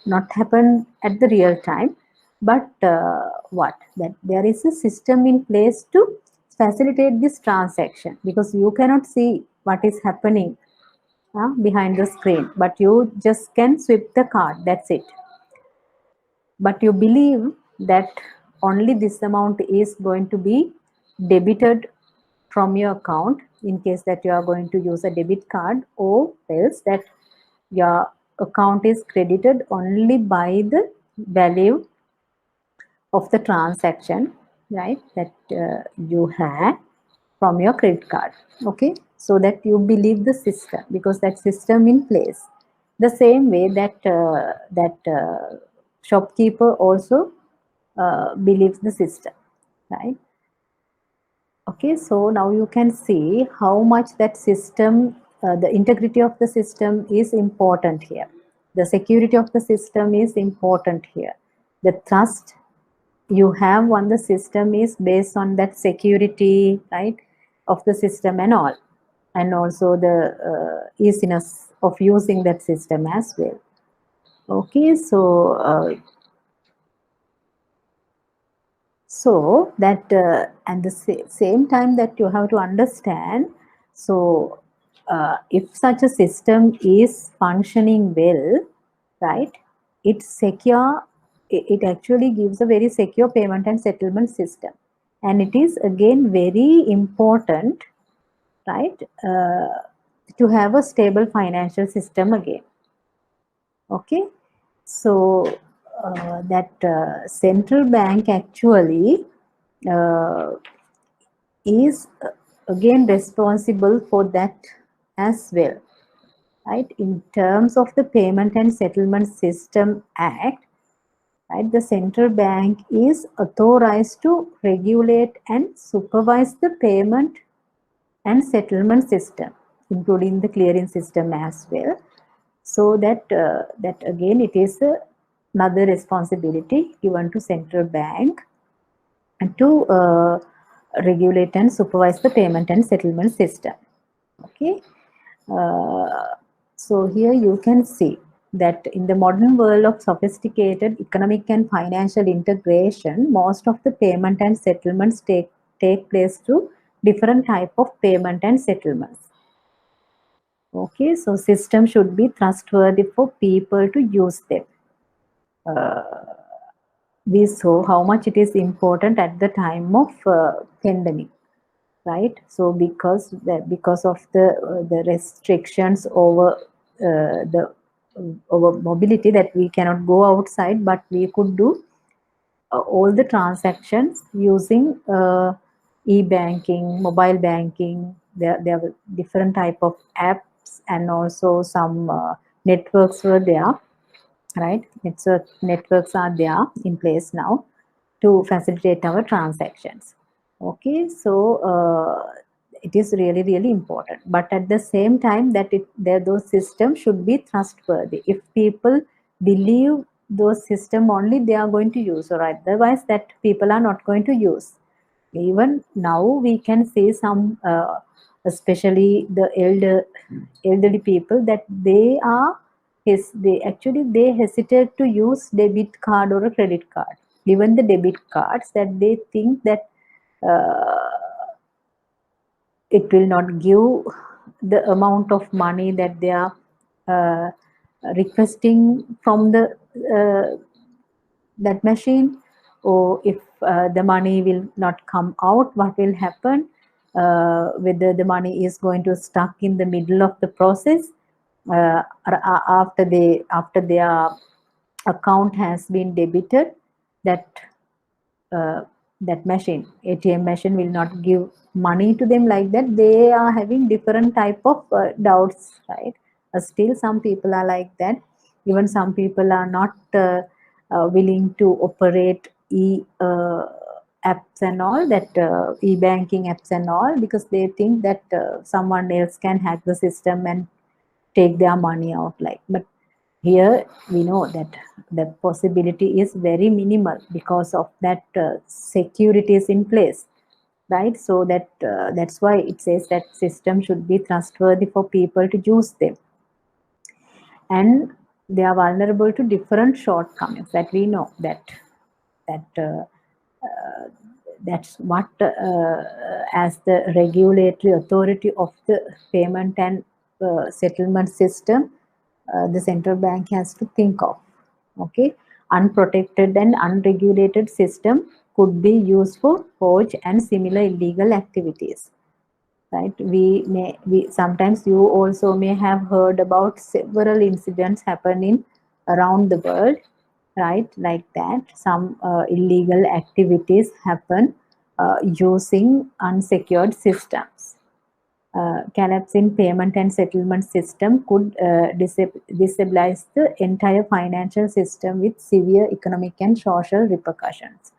not happen at the real time, but what, that there is a system in place to facilitate this transaction, because you cannot see what is happening behind the screen, but you just can swipe the card, that's it. But you believe that only this amount is going to be debited from your account in case that you are going to use a debit card, or else that your account is credited only by the value of the transaction, right, that you had from your credit card. Okay, so that you believe the system, because that system in place, the same way that shopkeeper also believes the system, right? Okay, so now you can see how much that system, the integrity of the system is important here. The security of the system is important here. The trust you have on the system is based on that security, right, of the system and all, and also the easiness of using that system as well. Okay, so so that and the same time that you have to understand, so if such a system is functioning well, right, it's secure, it actually gives a very secure payment and settlement system, and it is again very important, right, to have a stable financial system again. Okay, so that central bank actually uh, is again responsible for that as well, right? In terms of the Payment and Settlement System Act, right, the central bank is authorized to regulate and supervise the payment and settlement system, including the clearing system as well. So that that again it is another responsibility given to central bank and to regulate and supervise the payment and settlement system. Okay, so here you can see that in the modern world of sophisticated economic and financial integration, most of the payment and settlements take place through different type of payment and settlements. Okay, so system should be trustworthy for people to use them. We saw how much it is important at the time of pandemic, right? So because of the restrictions over the over mobility, that we cannot go outside, but we could do all the transactions using e-banking, mobile banking. There were different type of apps, and also some networks were there, right? Networks are there in place now to facilitate our transactions. Okay, so it is really really important, but at the same time that those systems should be trustworthy. If people believe those system only, they are going to use, or otherwise that people are not going to use. Even now we can see some especially the elderly people, that they hesitate to use debit card or a credit card, even the debit cards, that they think that it will not give the amount of money that they are uh, requesting from the that machine, or if the money will not come out, what will happen, whether the money is going to stuck in the middle of the process, after their account has been debited, that uh, that machine, ATM machine, will not give money to them. Like that, they are having different type of doubts, right? Still some people are like that. Even some people are not willing to operate apps and all that, e-banking apps and all, because they think that someone else can hack the system and take their money out, like. But here we know that the possibility is very minimal because of that security is in place, right? So that's why it says that system should be trustworthy for people to use them, and they are vulnerable to different shortcomings, that we know that that's what as the regulatory authority of the payment and settlement system, the central bank has to think of. Okay, unprotected and unregulated system could be used for forge and similar illegal activities, right? We sometimes, you also may have heard about several incidents happening around the world, right? Like that, some illegal activities happen using unsecured systems. Collapse in payment and settlement system could destabilize the entire financial system with severe economic and social repercussions.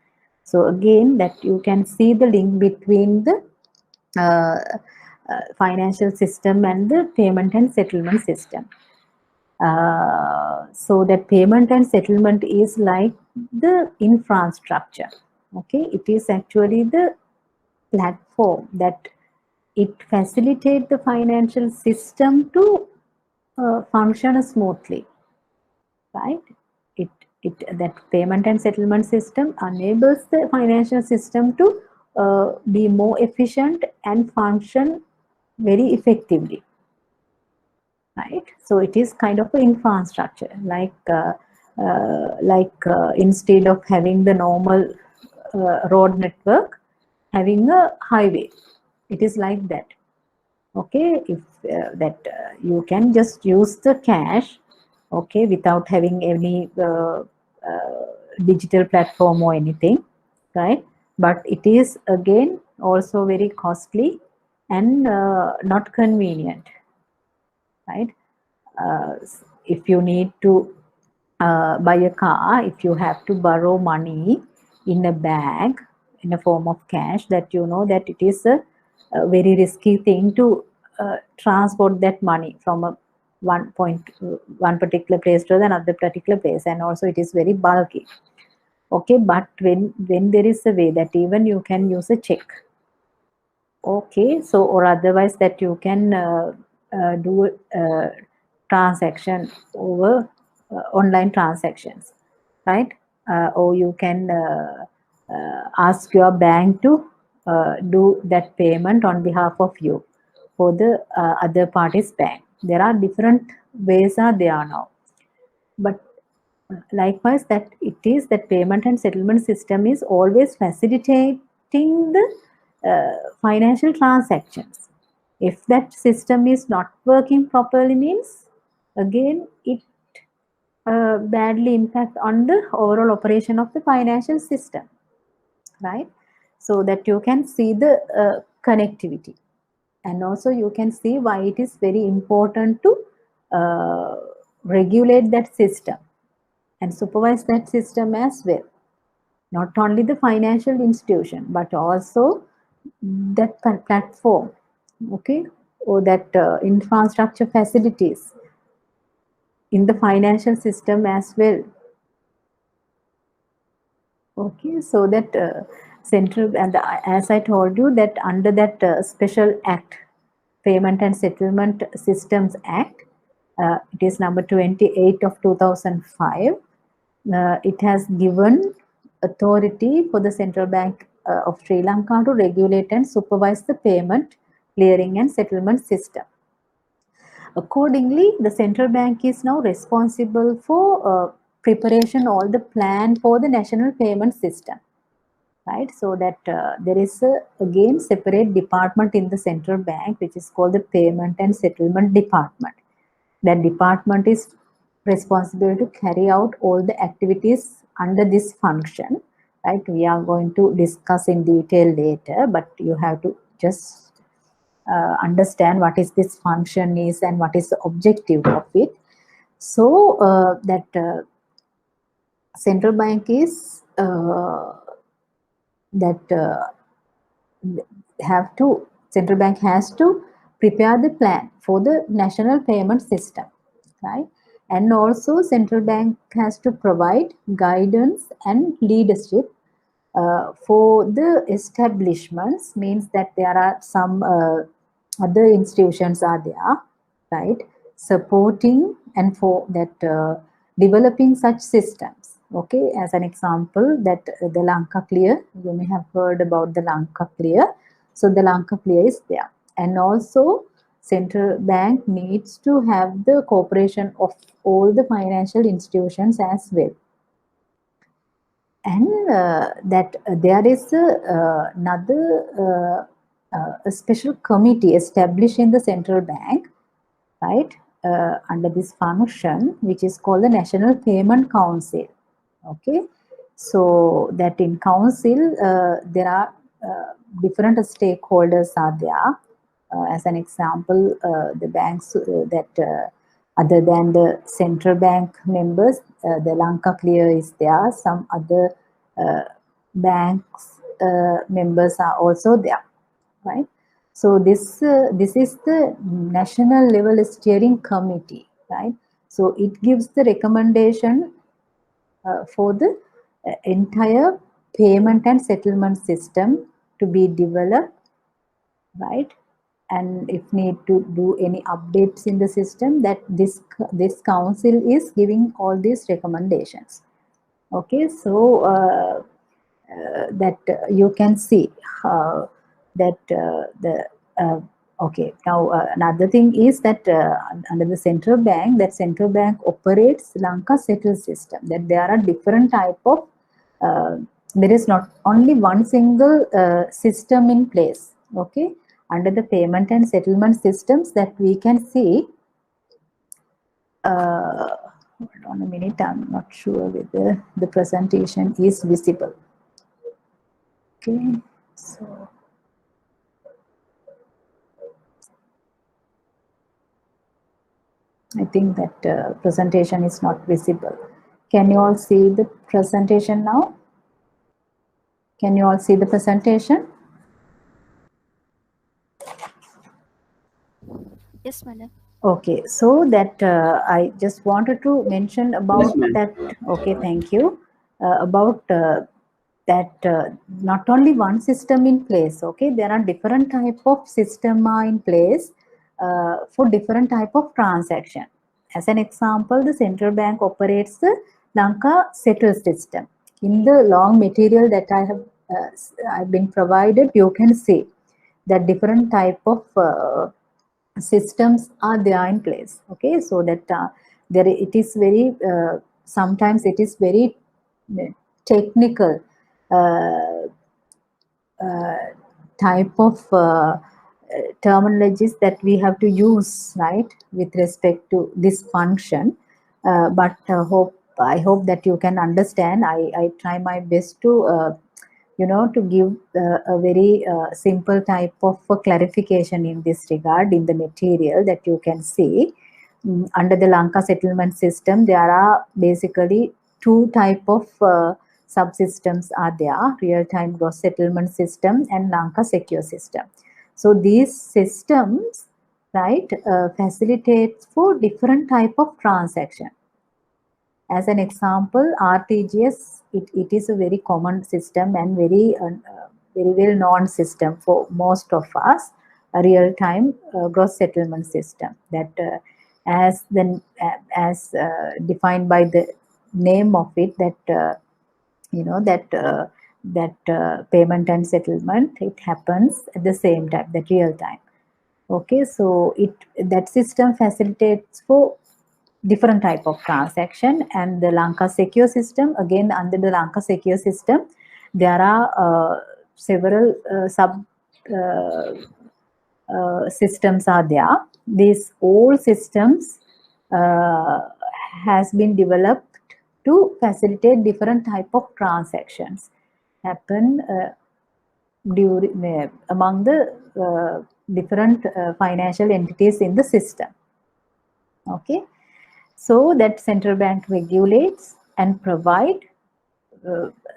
So again, that you can see the link between the financial system and the payment and settlement system. So that payment and settlement is like the infrastructure. Okay, it is actually the platform that it facilitates the financial system to function smoothly, right? It that payment and settlement system enables the financial system to be more efficient and function very effectively, right? So it is kind of an infrastructure, instead of having the normal road network, having a highway, it is like that. Okay, if you can just use the cash, okay, without having any digital platform or anything, right? But it is again also very costly and not convenient, right? uh, if you need to buy a car, if you have to borrow money in a bag in a form of cash, that you know that it is a very risky thing to transport that money from one particular place to another particular place, and also it is very bulky. Okay, but when there is a way that even you can use a check, okay, so or otherwise that you can do transaction over online transactions, right? Or you can ask your bank to do that payment on behalf of you for the other party's bank. There are different ways are there now, but likewise that it is that payment and settlement system is always facilitating the financial transactions. If that system is not working properly, means again it badly impact on the overall operation of the financial system, right? So that you can see the connectivity, and also you can see why it is very important to uh, regulate that system and supervise that system as well. Not only the financial institution, but also that platform, okay, or that infrastructure facilities in the financial system as well. Okay, so that central, and as I told you, that under that special act, Payment and Settlement Systems Act, it is number 28 of 2005. It has given authority for the Central Bank of Sri Lanka to regulate and supervise the payment, clearing and settlement system. Accordingly, the central bank is now responsible for preparation all the plan for the national payment system, right? So that there is again separate department in the central bank which is called the Payment and Settlement Department. That department is responsible to carry out all the activities under this function, right? We are going to discuss in detail later, but you have to just understand what is this function is and what is the objective of it. So that central bank is central bank has to prepare the plan for the national payment system, right? And also central bank has to provide guidance and leadership for the establishments, means that there are some other institutions are there, right, supporting and for that developing such systems. Okay, as an example, that the Lanka Clear, you may have heard about the Lanka Clear. So the Lanka Clear is there, and also central bank needs to have the cooperation of all the financial institutions as well. And that there is another a special committee established in the central bank, right, under this function, which is called the National Payment Council. Okay, so that in council there are different stakeholders are there. As an example, the banks that other than the central bank members, the Lanka Clear is there. Some other banks members are also there, right? So this is the national level steering committee, right? So it gives the recommendation for the entire payment and settlement system to be developed, right? And if need to do any updates in the system, that this council is giving all these recommendations. Okay, so that you can see that okay, now another thing is that under the central bank, that central bank operates Lanka settle system, that there are different type of there is not only one single system in place. Okay, under the payment and settlement systems that we can see, hold on a minute, I'm not sure whether the presentation is visible. Okay, so I think that presentation is not visible. Can you all see the presentation now? Can you all see the presentation? Yes, madam. Okay, so that I just wanted to mention about that. Okay, thank you. About that not only one system in place. Okay, there are different type of system are in place for different type of transaction. As an example, the central bank operates the Lanka settle system. In the long material that I have I've been provided, you can see that different type of systems are there in place. Okay, so that there it is very sometimes it is very technical type of terminologies that we have to use, right, with respect to this function. But I hope that you can understand. I try my best to you know, to give a very simple type of clarification in this regard in the material that you can see. under the Lanka settlement system, there are basically two type of subsystems are there: real-time gross settlement system and Lanka secure system. So these systems, right, facilitates for different type of transaction. As an example, RTGS, it is a very common system and very well known system for most of us, a real-time gross settlement system that as defined by the name of it, that payment and settlement, it happens at the same time, that real time. Okay, so that system facilitates for different type of transaction. And the Lanka secure system, again under the Lanka secure system, there are several sub systems are there. These all systems has been developed to facilitate different type of transactions happen during among the different financial entities in the system. Okay, so that central bank regulates and provide,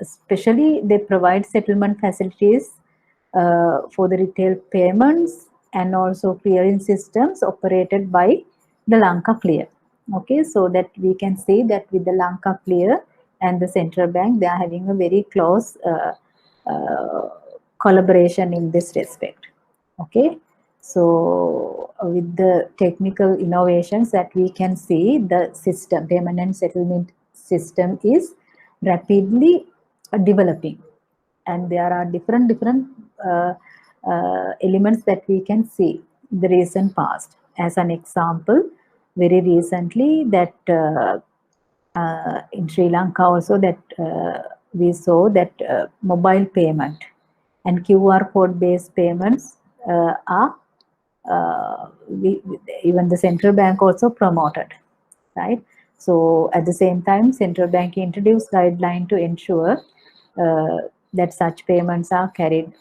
especially they provide settlement facilities for the retail payments and also clearing systems operated by the Lanka Clear. Okay, so that we can see that with the Lanka Clear and the central bank, they are having a very close collaboration in this respect. Okay, so with the technical innovations that we can see, the system, payment and settlement system is rapidly developing, and there are different elements that we can see in the recent past. As an example, very recently that in Sri Lanka also, that we saw that mobile payment and QR code based payments are even the central bank also promoted, right? So at the same time, central bank introduced guideline to ensure that such payments are carried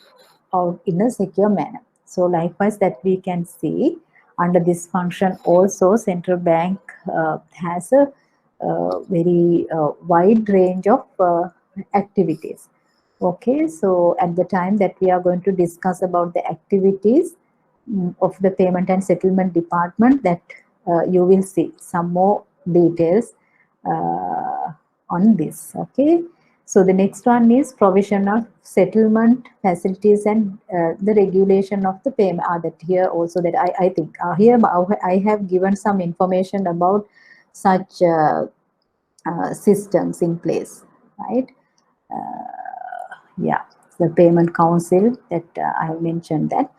out in a secure manner. So likewise, that we can see under this function also, central bank has a very wide range of activities. Okay, so at the time that we are going to discuss about the activities of the payment and settlement department, that you will see some more details on this. Okay, so the next one is provision of settlement facilities and the regulation of the payment. That here also, that I think here I have given some information about such systems in place, right? Yeah, the payment council, that I have mentioned that.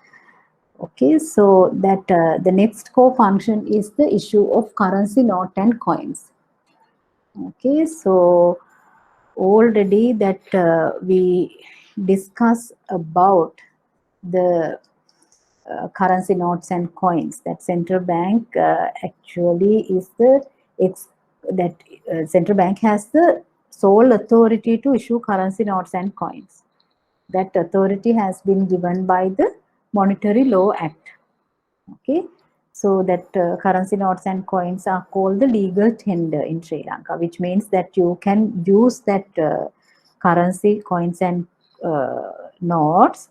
Okay, so that the next core function is the issue of currency note and coins. Okay, so already that we discussed about the currency notes and coins, that central bank actually is the central bank has the sole authority to issue currency notes and coins. That authority has been given by the Monetary Law Act. Okay, so that currency notes and coins are called the legal tender in Sri Lanka, which means that you can use that currency, coins and notes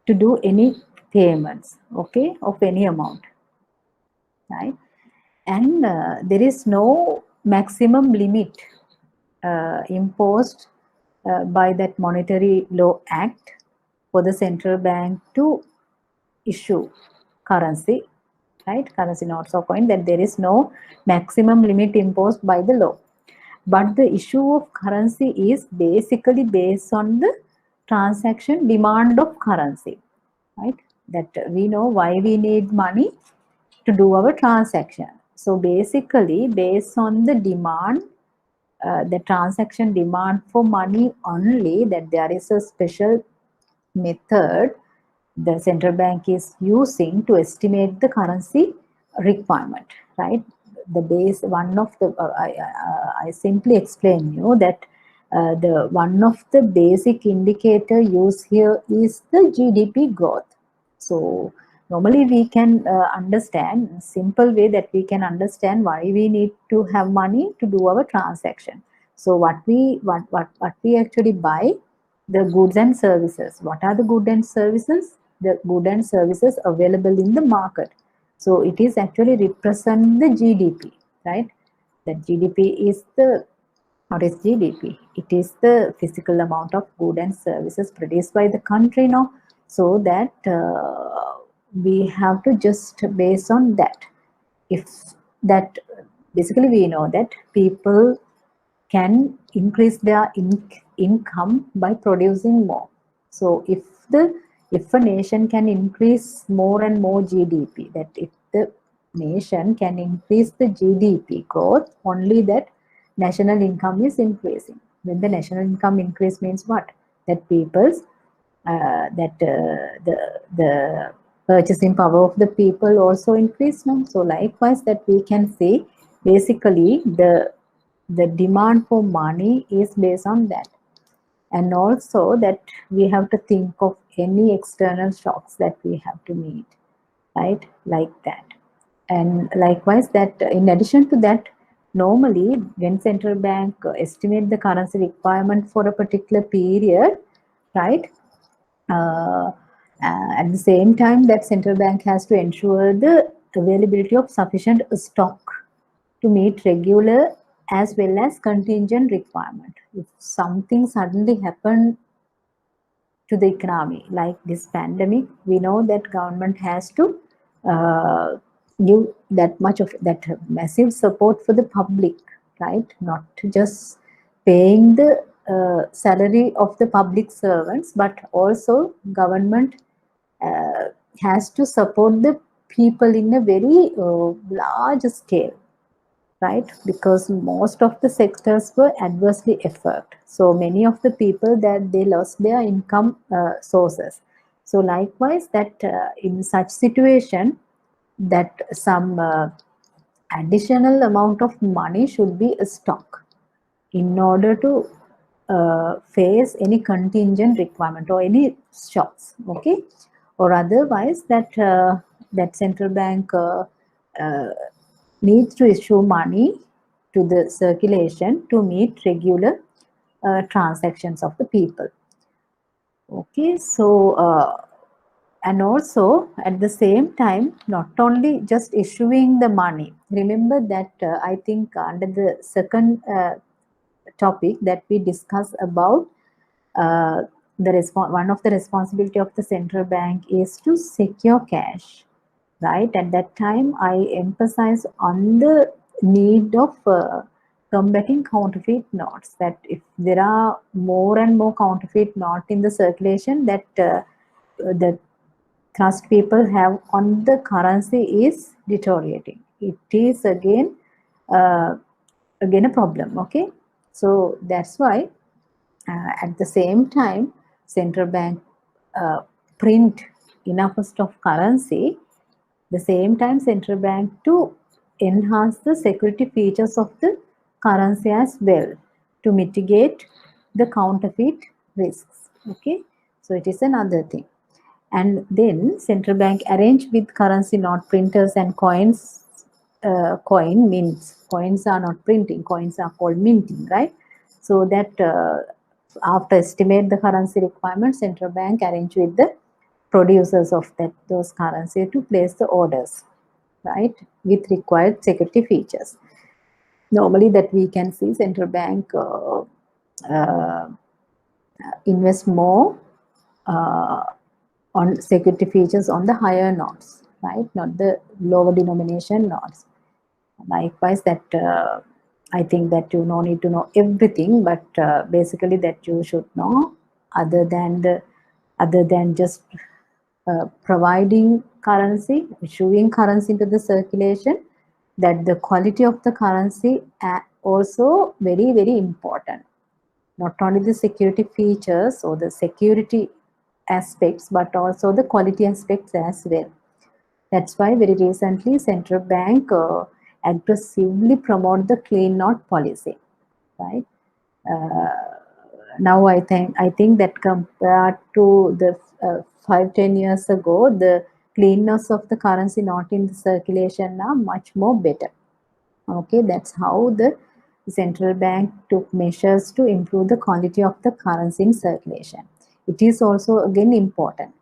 to do any payments, okay, of any amount, right? And there is no maximum limit imposed by that Monetary Law Act for the central bank to issue currency, right, currency notes or coin, that there is no maximum limit imposed by the law. But the issue of currency is basically based on the transaction demand of currency, right? That we know why we need money to do our transaction. So basically, based on the demand, the transaction demand for money only, that there is a special method the central bank is using to estimate the currency requirement, right? The base one of the I simply explain you that the one of the basic indicator used here is the GDP growth. So Normally we can understand simple way that we can understand why we need to have money to do our transaction. So what we actually buy, the goods and services. What are the goods and services? The goods and services available in the market. So it is actually represent the GDP, right? That GDP is the, what is GDP? It is the physical amount of goods and services produced by the country now. So that we have to just base on that. If that, basically we know that people can increase their income by producing more. So if a nation can increase more and more GDP, that if the nation can increase the GDP growth, only that national income is increasing. When the national income increase means what? That people's the purchasing power of the people also increase now. So likewise, that we can say basically the demand for money is based on that. And also that we have to think of any external shocks that we have to meet, right? Like that. And likewise, that in addition to that, normally when central bank estimate the currency requirement for a particular period, right? At the same time, that central bank has to ensure the availability of sufficient stock to meet regular as well as contingent requirement. If something suddenly happened to the economy, like this pandemic, we know that government has to uh, give that much of that massive support for the public, right? Not just paying the salary of the public servants, but also government uh, has to support the people in a very large scale, right? Because most of the sectors were adversely affected. So many of the people that they lost their income sources. So likewise, that in such situation, that some additional amount of money should be a stock in order to face any contingent requirement or any shocks, okay? Or otherwise, that central bank uh, needs to issue money to the circulation to meet regular transactions of the people. Okay, so and also at the same time, not only just issuing the money. Remember that I think under the second topic that we discussed about uh, one of the responsibility of the central bank is to secure cash, right? At that time, I emphasize on the need of combating counterfeit notes. That if there are more and more counterfeit note in the circulation, that the trust people have on the currency is deteriorating. It is uh, again a problem. Okay, so that's why at the same time, central bank print enough of currency. The same time, central bank to enhance the security features of the currency as well to mitigate the counterfeit risks. Okay, so it is another thing. And then central bank arrange with currency note printers and coins. Coin mints. Coins are not printing. Coins are called minting, right? So that after estimate the currency requirement, central bank arrange with the producers of those currency to place the orders, right, with required security features. Normally, that we can see central bank uh, invest more uh, on security features on the higher notes, right, not the lower denomination notes. Likewise, that I think that you no need to know everything, but basically that you should know other than the other than just providing currency, issuing currency into the circulation, that the quality of the currency also very, very important. Not only the security features or the security aspects, but also the quality aspects as well. That's why very recently central bank aggressively promote the clean note policy, right? Uh, Now I think that compared to the 5-10 years ago, the cleanness of the currency not in the circulation are much more better. Okay, that's how the central bank took measures to improve the quality of the currency in circulation. It is also again important.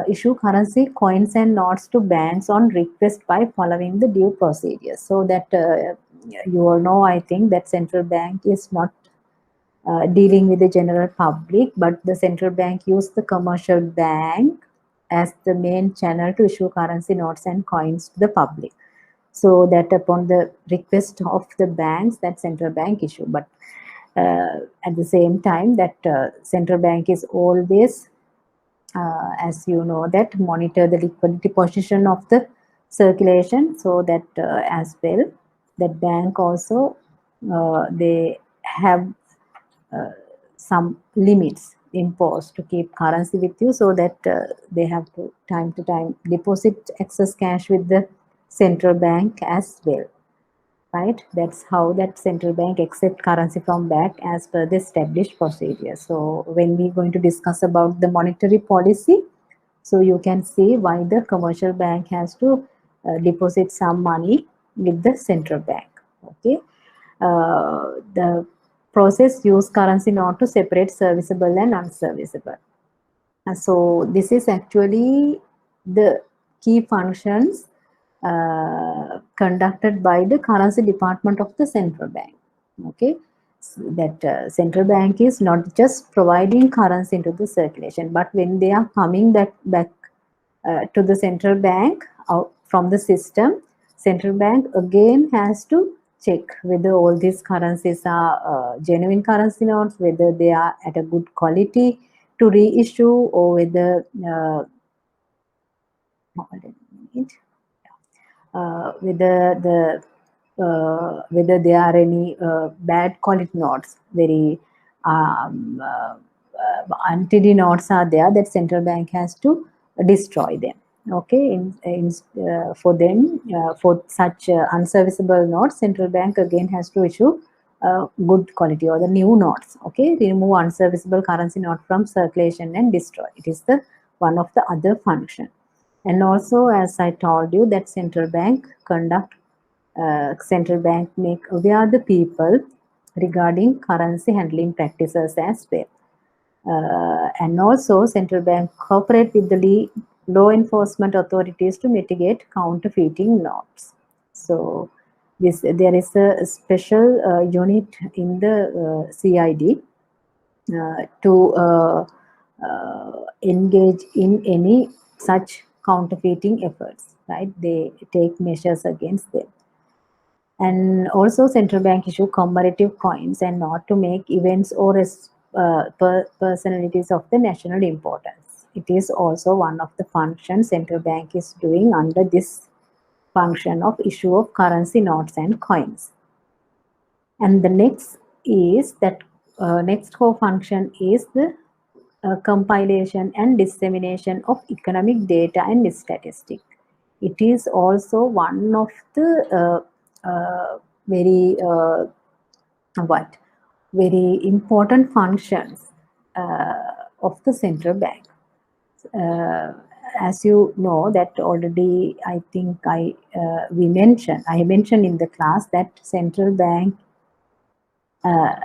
Issue currency coins and notes to banks on request by following the due procedures. So that you all know, I think, that central bank is not dealing with the general public, but the central bank used the commercial bank as the main channel to issue currency notes and coins to the public. So that upon the request of the banks, that central bank issue. But at the same time, that central bank is always, as you know, that monitor the liquidity position of the circulation. So that as well, that bank also they have some limits imposed to keep currency with you, so that they have to time deposit excess cash with the central bank as well, right? That's how that central bank accept currency from bank as per the established procedure. So when we're going to discuss about the monetary policy, so you can see why the commercial bank has to deposit some money with the central bank. Okay, the process use currency note to separate serviceable and unserviceable. So this is actually the key functions conducted by the currency department of the central bank. Okay, so that central bank is not just providing currency into the circulation, but when they are coming back to the central bank out from the system, central bank again has to check whether all these currencies are genuine currency notes, whether they are at a good quality to reissue, or whether whether there are any bad quality notes, very untidy notes are there, that central bank has to destroy them. Okay, for them, for such unserviceable notes, central bank again has to issue good quality or the new notes. Okay, remove unserviceable currency note from circulation and destroy. It is the one of the other function. And also, as I told you, that central bank make aware the people regarding currency handling practices as well. And also, central bank cooperate with the law enforcement authorities to mitigate counterfeiting notes. So there is a special unit in the CID to engage in any such counterfeiting efforts, right? They take measures against them. And also, central bank issue commemorative coins and not to make events or personalities of the national importance. It is also one of the functions central bank is doing under this function of issue of currency notes and coins. And the next is that next core function is the compilation and dissemination of economic data and statistics. It is also one of the very very important functions of the central bank. As you know, that already I think I mentioned in the class that central bank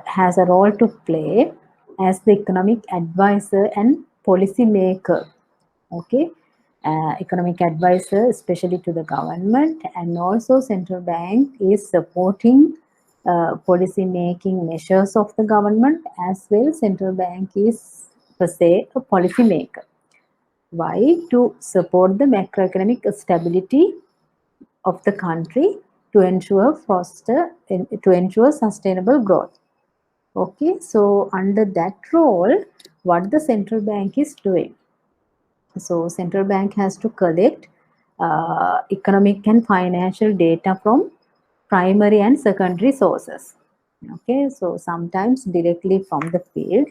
has a role to play as the economic advisor and policy maker. Okay, economic advisor especially to the government, and also central bank is supporting policy making measures of the government as well. Central bank is per se a policy maker. Why? To support the macroeconomic stability of the country, to ensure sustainable growth. Okay, so under that role, what the central bank is doing? So central bank has to collect economic and financial data from primary and secondary sources. Okay, so sometimes directly from the field,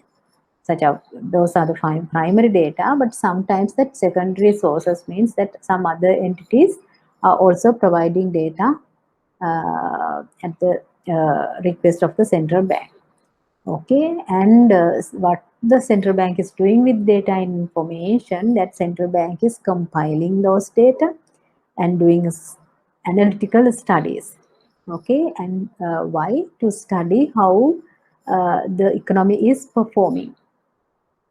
those are the primary data, but sometimes that secondary sources means that some other entities are also providing data at the request of the central bank. Okay, and what the central bank is doing with data and information, that central bank is compiling those data and doing analytical studies. Okay, and why? To study how the economy is performing.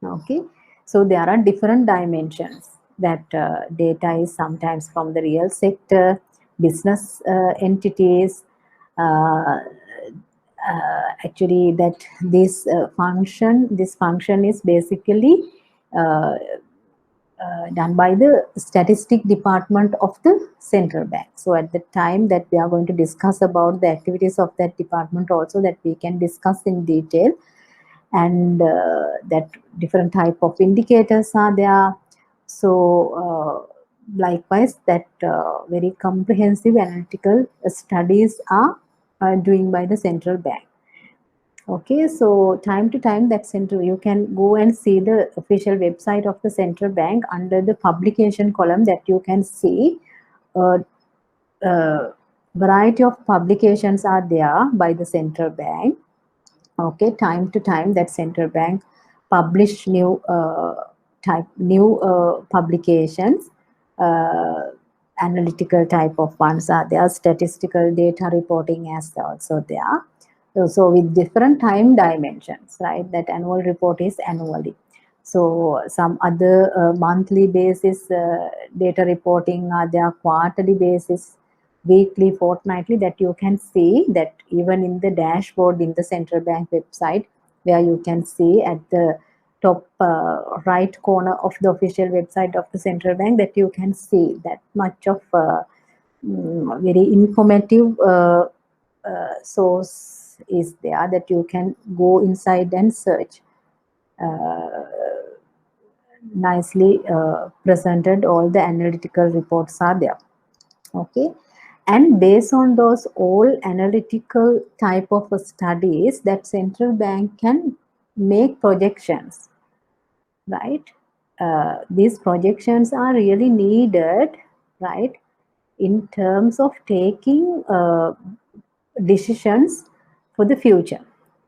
Okay, so there are different dimensions. That data is sometimes from the real sector, business entities. Uh, Actually, that this function is basically uh, done by the statistic department of the central bank. So at the time that we are going to discuss about the activities of that department also, that we can discuss in detail, and that different type of indicators are there. So likewise, that very comprehensive analytical studies are doing by the central bank. Okay, so time to time that central, you can go and see the official website of the central bank. Under the publication column, that you can see a, variety of publications are there by the central bank. Okay, time to time that central bank publish new publications. Analytical type of ones are there, statistical data reporting as also there. So with different time dimensions, right? That annual report is annually. So some other monthly basis data reporting are there, quarterly basis, weekly, fortnightly, that you can see that even in the dashboard in the central bank website, where you can see at the top right corner of the official website of the central bank, that you can see that much of very informative source is there, that you can go inside and search. Nicely presented, all the analytical reports are there. Okay, and based on those all analytical type of studies, that central bank can make projections, right? These projections are really needed, right, in terms of taking decisions for the future,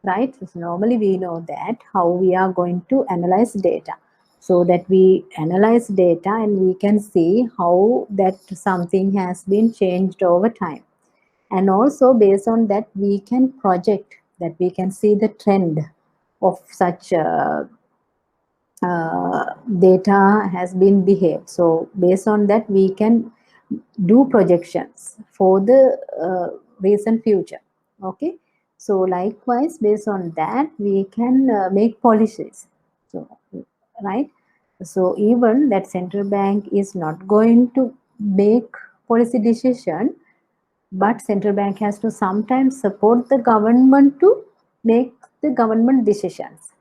right? So normally we know that how we are going to analyze data, so that we analyze data and we can see how that something has been changed over time, and also based on that we can project, that we can see the trend of such data has been behaved. So based on that we can do projections for the recent future. Okay, so likewise based on that we can make policies. So right, so even that central bank is not going to make policy decision, but central bank has to sometimes support the government to make the government decisions.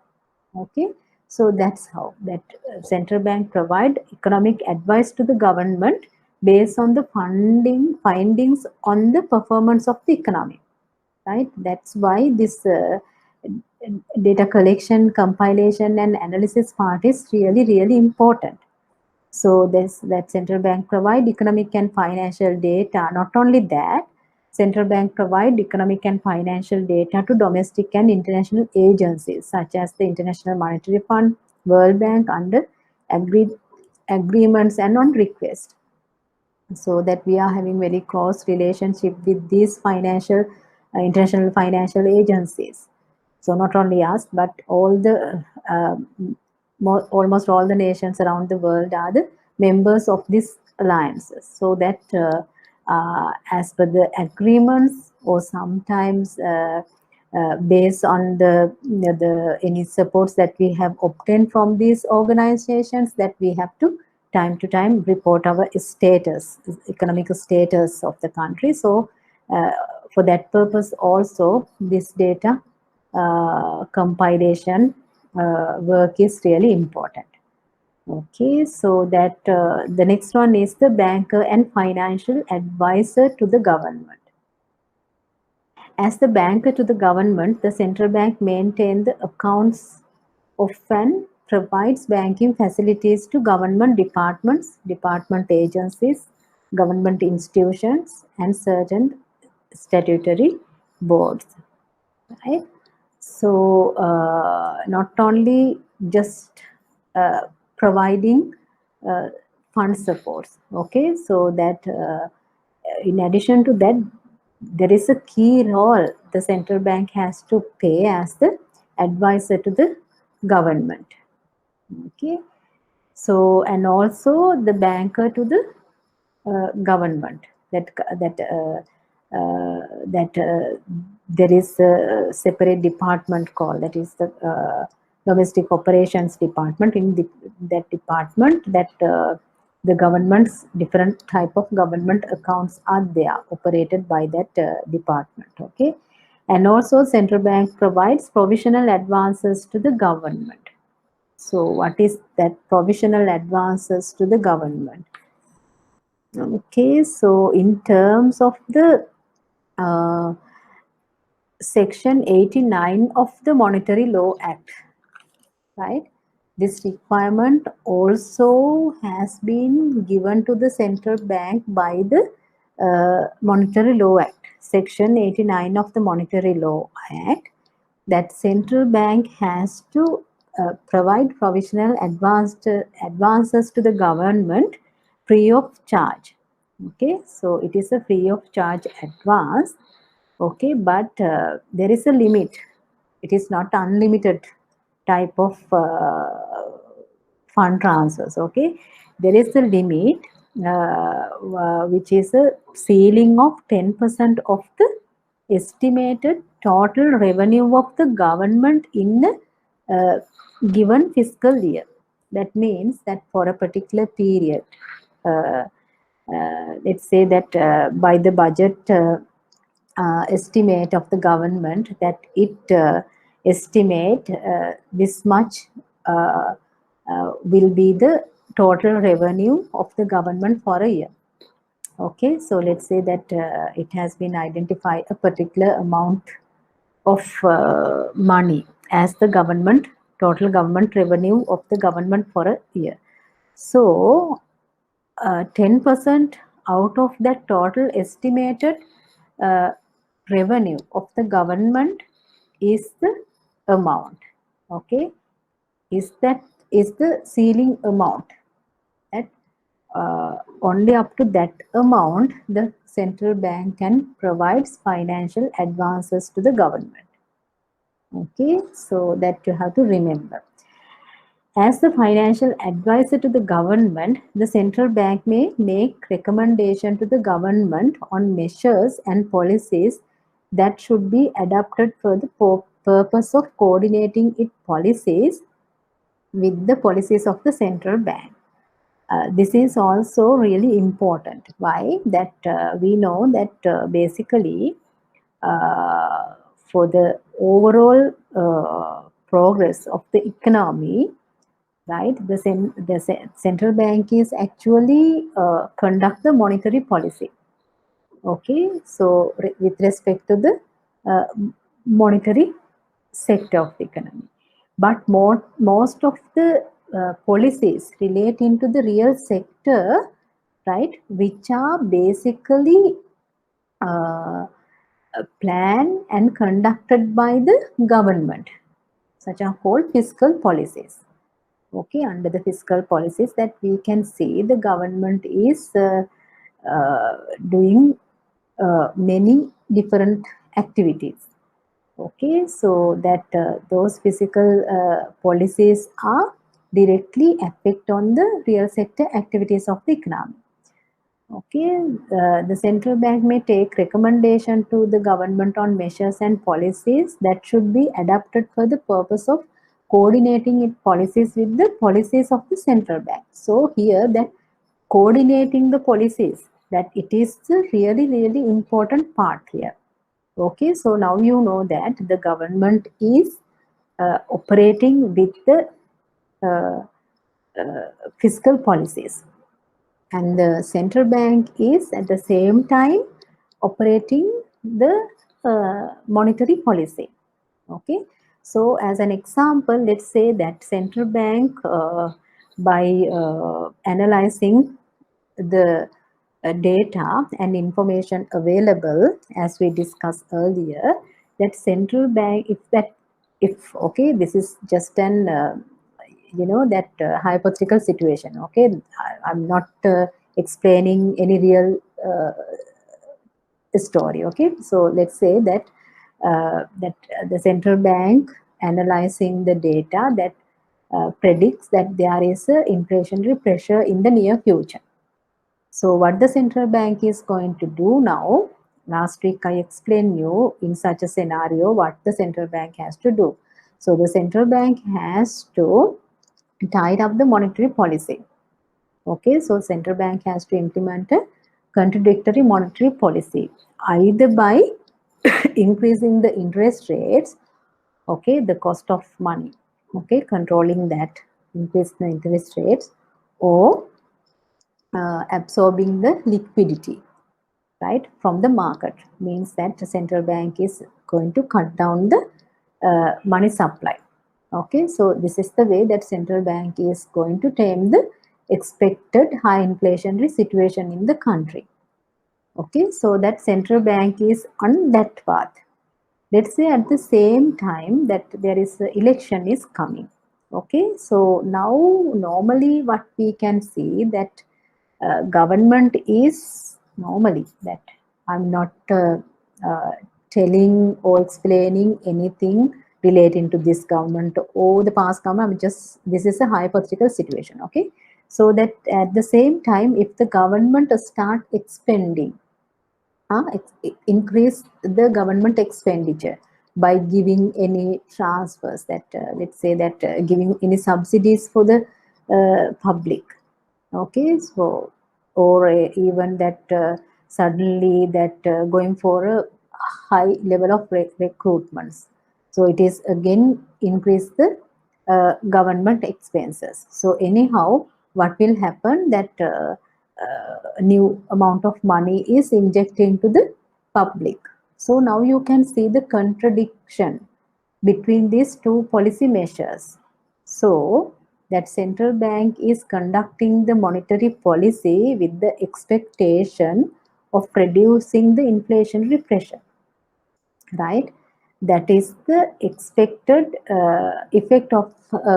Okay, so that's how that central bank provide economic advice to the government based on the funding findings on the performance of the economy, right? That's why this data collection, compilation and analysis part is really important. So this that central bank provide economic and financial data. Not only that, central bank provide economic and financial data to domestic and international agencies such as the International Monetary Fund, World Bank, under agreed agreements and on request. So that we are having very close relationship with these financial international financial agencies. So not only us, but all the almost all the nations around the world are the members of these alliances. So that as per the agreements, or sometimes based on the any supports that we have obtained from these organizations, that we have to time report our status, economic status of the country. So for that purpose also, this data compilation work is really important. Okay, so that the next one is the banker and financial advisor to the government. As the banker to the government, the central bank maintains the accounts of and provides banking facilities to government departments, department agencies, government institutions, and certain statutory boards. Right? So not only just providing fund supports, okay, so that in addition to that, there is a key role the central bank has to play as the advisor to the government, okay. So and also the banker to the government, that there is a separate department called, that is the domestic operations department. In that department, that the government's different type of government accounts are there operated by that department, okay. And also central bank provides provisional advances to the government. So what is that provisional advances to the government? Okay, so in terms of the uh, Section 89 of the Monetary Law Act, right? This requirement also has been given to the central bank by the Monetary Law Act, Section 89 of the Monetary Law Act, that central bank has to provide provisional advances to the government free of charge. Okay, so it is a free of charge advance, okay, but there is a limit. It is not unlimited type of fund transfers, okay. There is a limit which is a ceiling of 10% of the estimated total revenue of the government in the given fiscal year. That means that for a particular period, uh, let's say that by the budget estimate of the government, that it estimate this much will be the total revenue of the government for a year. Okay, so let's say that it has been identified a particular amount of money as the government total government revenue of the government for a year. So 10% out of that total estimated revenue of the government is the amount, okay, is the ceiling amount, that only up to that amount the central bank can provide financial advances to the government, okay. So that you have to remember. As the financial advisor to the government, the central bank may make recommendation to the government on measures and policies that should be adopted for the purpose of coordinating its policies with the policies of the central bank. This is also really important. Why? That we know that basically for the overall progress of the economy, right, the central bank is actually conduct the monetary policy, okay. So with respect to the uh, monetary sector of the economy, but most of the policies relate into the real sector, right, which are basically planned and conducted by the government, such are called fiscal policies. Okay, under the fiscal policies, that we can see the government is doing many different activities. Okay, so that those fiscal policies are directly affect on the real sector activities of the economy. Okay, the central bank may take recommendation to the government on measures and policies that should be adopted for the purpose of coordinating its policies with the policies of the central bank. So here that coordinating the policies, that it is the really important part here. Okay, so now you know that the government is operating with the uh, fiscal policies, and the central bank is at the same time operating the monetary policy, okay. So as an example, let's say that central bank by analyzing the data and information available, as we discussed earlier, that central bank, if that if, okay, this is just an that hypothetical situation. Okay, I'm not explaining any real story. Okay, so let's say that the central bank analyzing the data that predicts that there is a inflationary pressure in the near future. So what the central bank is going to do now, last week I explained you in such a scenario what the central bank has to do. So the central bank has to tie up the monetary policy. Okay, so central bank has to implement a contradictory monetary policy, either by increasing the interest rates, okay, the cost of money, okay, controlling that, increase the interest rates, or absorbing the liquidity, right, from the market. Means that the central bank is going to cut down the money supply. Okay, so this is the way that central bank is going to tame the expected high inflationary situation in the country. Okay, so that central bank is on that path. Let's say at the same time that there is a election is coming. Okay, so now normally what we can see that government is normally that I'm not telling or explaining anything relating to this government or the past government. I'm just, this is a hypothetical situation. Okay, so that at the same time, if the government start expending, increase the government expenditure by giving any transfers, that let's say that giving any subsidies for the public. Okay, so or even that suddenly that going for a high level of recruitments, so it is again increase the government expenses. So anyhow, what will happen that a new amount of money is injected into the public. So now you can see the contradiction between these two policy measures. So that central bank is conducting the monetary policy with the expectation of reducing the inflationary pressure, right? That is the expected effect of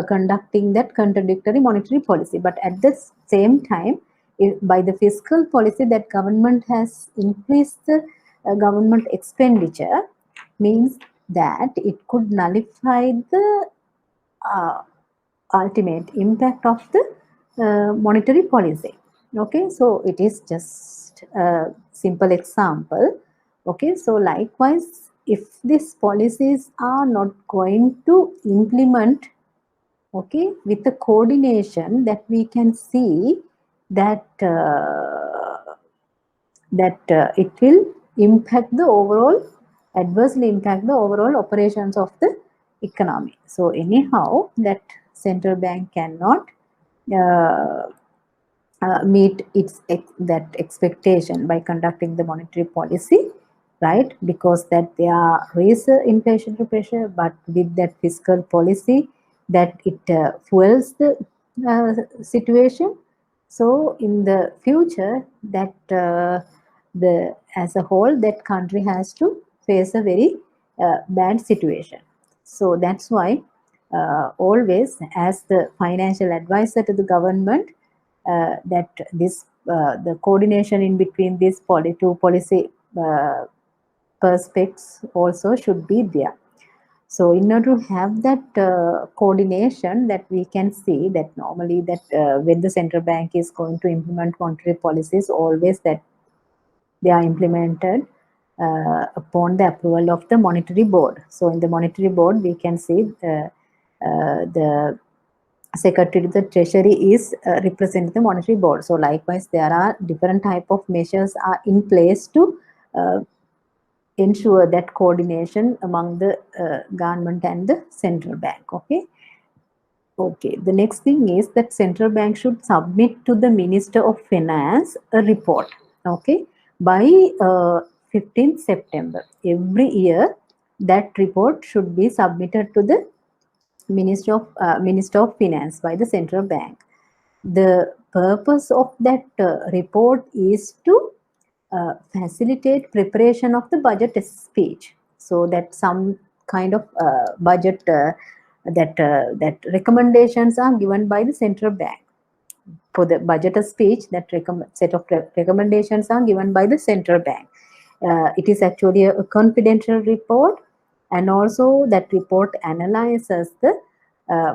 conducting that contradictory monetary policy. But at the same time, by the fiscal policy that government has increased the government expenditure, means that it could nullify the uh, ultimate impact of the monetary policy. Okay, so it is just a simple example. Okay, so likewise, if these policies are not going to implement, okay, with the coordination, that we can see that it will impact the overall, adversely impact the overall operations of the economy. So anyhow, that central bank cannot uh, meet its that expectation by conducting the monetary policy, right? Because that there is inflationary pressure, but with that fiscal policy, that it fuels the situation. So in the future, that the as a whole, that country has to face a very bad situation. So that's why always, as the financial advisor to the government, that this the coordination in between these two policy perspectives also should be there. So in order to have that coordination, that we can see that normally that when the central bank is going to implement monetary policies, always that they are implemented upon the approval of the monetary board. So in the monetary board, we can see the secretary to the treasury is represent the monetary board. So likewise, there are different type of measures are in place to ensure that coordination among the government and the central bank. Okay. Okay. The next thing is that central bank should submit to the Minister of Finance a report. Okay. By 15th September every year, that report should be submitted to the Minister of Finance by the central bank. The purpose of that report is to facilitate preparation of the budget speech, so that some kind of budget that recommendations are given by the central bank. For the budget speech, that set of recommendations are given by the central bank. It is actually a confidential report, and also that report analyzes the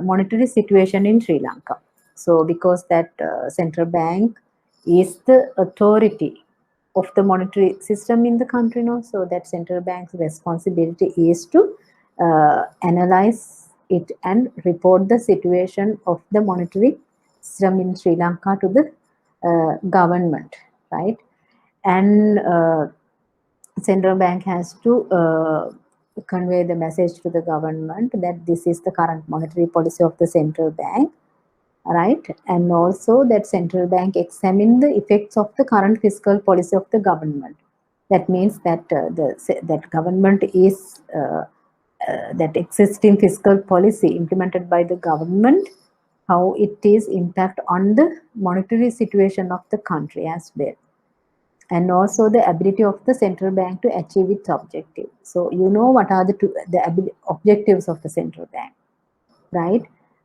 monetary situation in Sri Lanka. So because that central bank is the authority of the monetary system in the country now, so that central bank's responsibility is to analyze it and report the situation of the monetary system in Sri Lanka to the government, right? And central bank has to convey the message to the government that this is the current monetary policy of the central bank, right? And also that central bank examine the effects of the current fiscal policy of the government. That means that that government is that existing fiscal policy implemented by the government, how it is impact on the monetary situation of the country as well, and also the ability of the central bank to achieve its objective. So you know what are the objectives of the central bank, right?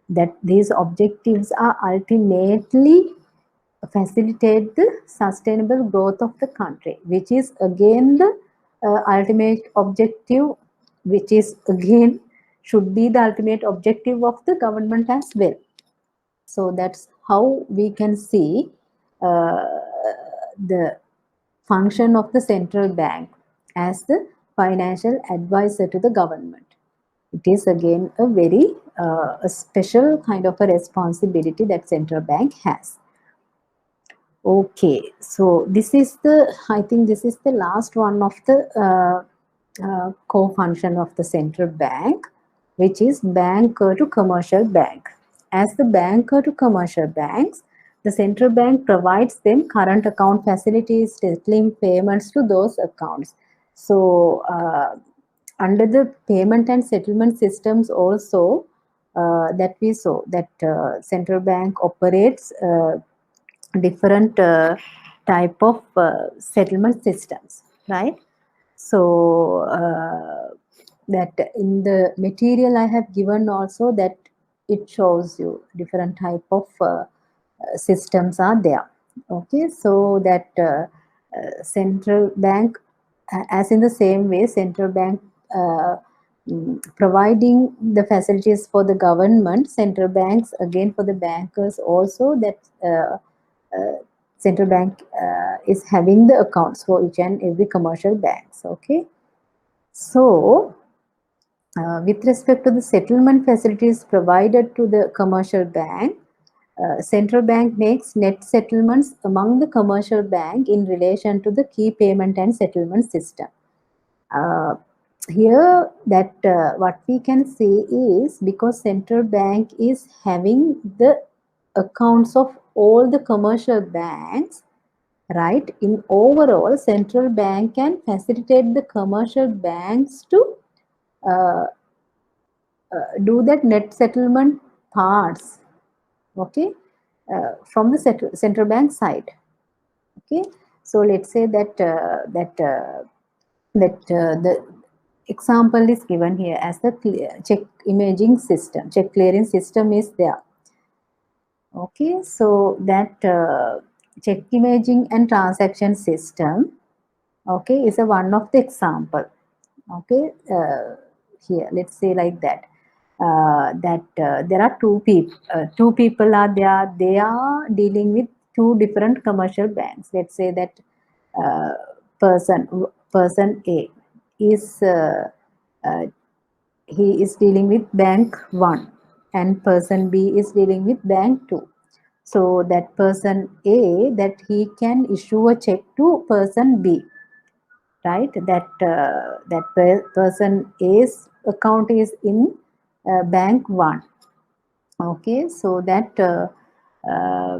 That these objectives are ultimately facilitate the sustainable growth of the country, which is again the ultimate objective, which is again should be the ultimate objective of the government as well. So that's how we can see the function of the central bank as the financial advisor to the government. It is again a very a special kind of a responsibility that central bank has. Okay, so this is the, I think this is the last one of the core function of the central bank, which is banker to commercial bank. As the banker to commercial banks, the central bank provides them current account facilities, settling payments to those accounts. So under the payment and settlement systems also that we saw that central bank operates different type of settlement systems, right? So that in the material I have given also, that it shows you different type of systems are there. Okay, so that central bank, as in the same way, central bank providing the facilities for the government, central banks again for the bankers also, that central bank is having the accounts for each and every commercial banks. Okay, so with respect to the settlement facilities provided to the commercial bank, central bank makes net settlements among the commercial bank in relation to the key payment and settlement system. Here that what we can see is, because central bank is having the accounts of all the commercial banks, right? In overall, central bank can facilitate the commercial banks to do that net settlement parts, okay, from the central bank side. Okay, so let's say that the example is given here as the check imaging system, check clearing system is there. Okay, so that check imaging and transaction system, okay, is a one of the example. Okay, here let's say like that. There are two people are there. They are dealing with two different commercial banks. Let's say that person A is he is dealing with bank 1, and person B is dealing with bank 2. So that person A, that he can issue a check to person B, right? That person A's account is in bank 1. Okay, so that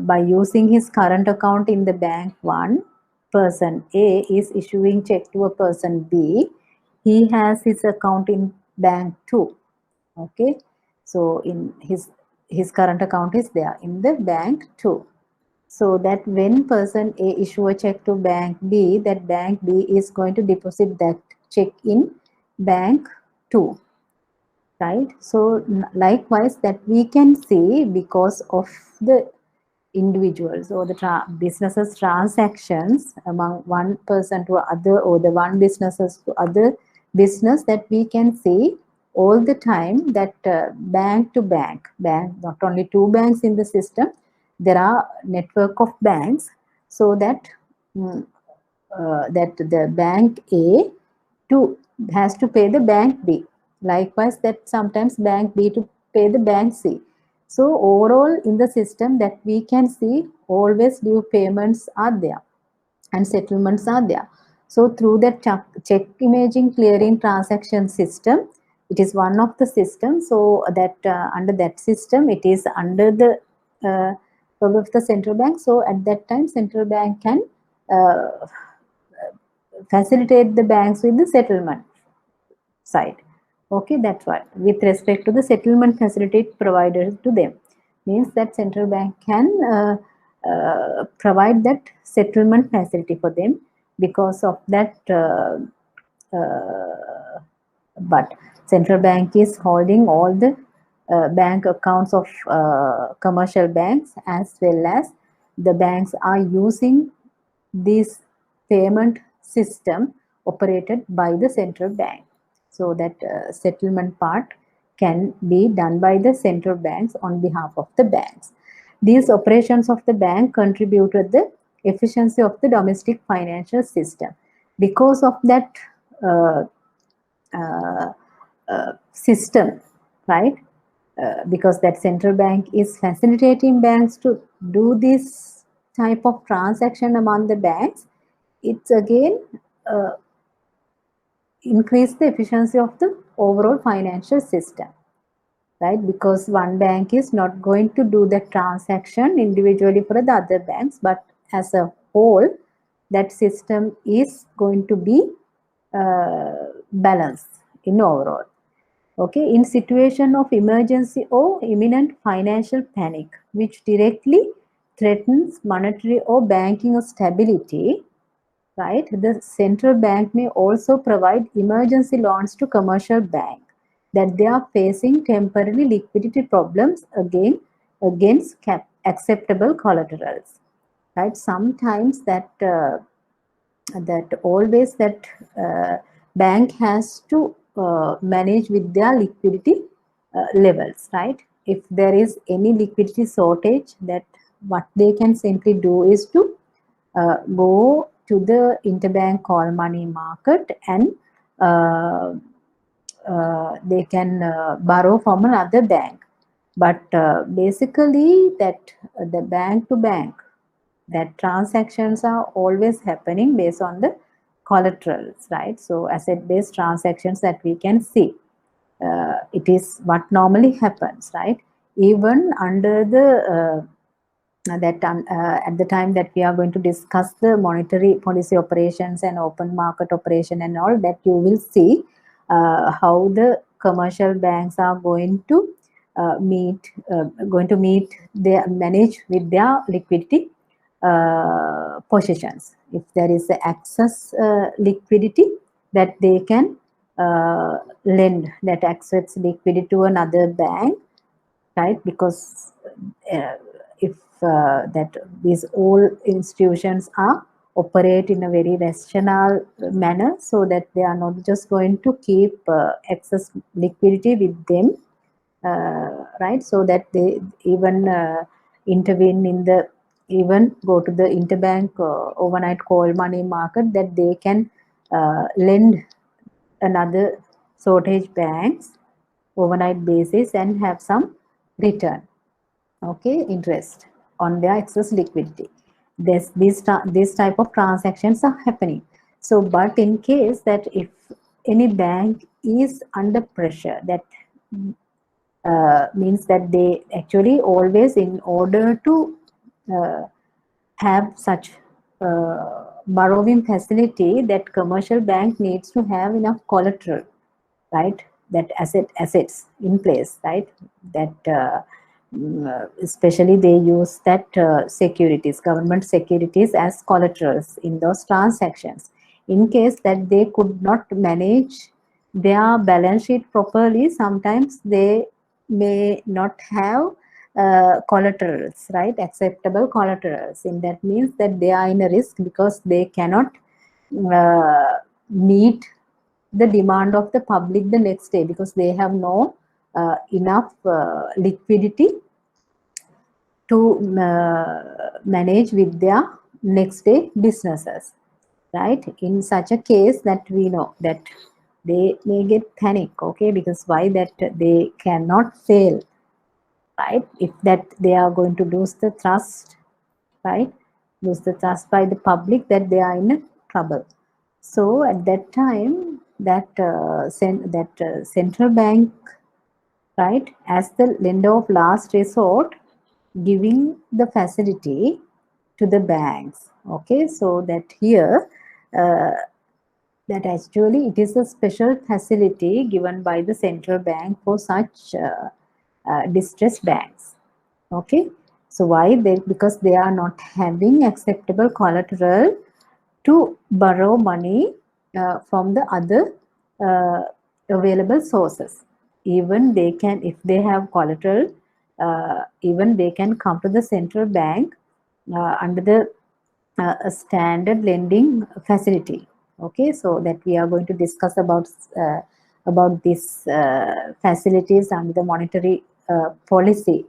by using his current account in the bank 1, person A is issuing check to a person B. He has his account in bank 2. Okay, so in his current account is there in the bank 2. So that when person A issue a check to bank B, that bank B is going to deposit that check in bank 2. right? So likewise that we can see because of the individuals or the businesses transactions among one person to other or the one businesses to other business, that we can see all the time that bank to bank, not only two banks in the system, there are network of banks, so that mm, that the bank A to has to pay the bank B. Likewise, that sometimes bank B to pay the bank C. So overall in the system that we can see always due payments are there and settlements are there. So through that check imaging clearing transaction system, it is one of the systems. So that under that system, it is under the of the central bank. So at that time, central bank can uh, facilitate the banks with the settlement side. Okay, that's what. With respect to the settlement facility provided to them, means that central bank can provide that settlement facility for them because of that. But central bank is holding all the bank accounts of commercial banks, as well as the banks are using this payment system operated by the central bank. So that settlement part can be done by the central banks on behalf of the banks. These operations of the bank contribute to the efficiency of the domestic financial system. Because of that uh, uh, system, right? Because that central bank is facilitating banks to do this type of transaction among the banks, it's again uh, increase the efficiency of the overall financial system, right? Because one bank is not going to do the transaction individually for the other banks, but as a whole, that system is going to be balanced in overall. Okay, in situation of emergency or imminent financial panic, which directly threatens monetary or banking stability, right? The central bank may also provide emergency loans to commercial bank that they are facing temporary liquidity problems against acceptable collaterals, right? Sometimes that always that bank has to manage with their liquidity levels, right? If there is any liquidity shortage, that what they can simply do is to go to the interbank call money market and uh, they can borrow from another bank. But basically that the bank to bank, that transactions are always happening based on the collaterals, right? So asset based transactions that we can see, it is what normally happens, right? Even under the at the time that we are going to discuss the monetary policy operations and open market operation and all that, you will see how the commercial banks are going to meet their manage with their liquidity positions. If there is excess liquidity, that they can lend that excess liquidity to another bank, right? Because if that these all institutions are operate in a very rational manner, so that they are not just going to keep excess liquidity with them, right? So that they even intervene in the even go to the interbank overnight call money market, that they can lend another shortage banks overnight basis and have some return, okay, interest on their excess liquidity. This type of transactions are happening. So but in case that if any bank is under pressure, that means that they actually always, in order to uh, have such borrowing facility, that commercial bank needs to have enough collateral, right? That assets in place, right? That especially they use that securities, government securities as collaterals in those transactions. In case that they could not manage their balance sheet properly, sometimes they may not have collaterals, right? Acceptable collaterals. And that means that they are in a risk because they cannot meet the demand of the public the next day because they have no enough liquidity to manage with their next day businesses, right? In such a case, that we know that they may get panic, okay, because why? That they cannot fail, right? If that they are going to lose the trust, right? Lose the trust by the public, that they are in trouble. So at that time, that central bank, right, as the lender of last resort, giving the facility to the banks. Okay, so that here, uh, that actually it is a special facility given by the central bank for such distressed banks. Okay, so why? They, because they are not having acceptable collateral to borrow money from the other uh, available sources. Even they can, if they have collateral, even they can come to the central bank under the a standard lending facility. Okay, so that we are going to discuss about these facilities under the monetary policy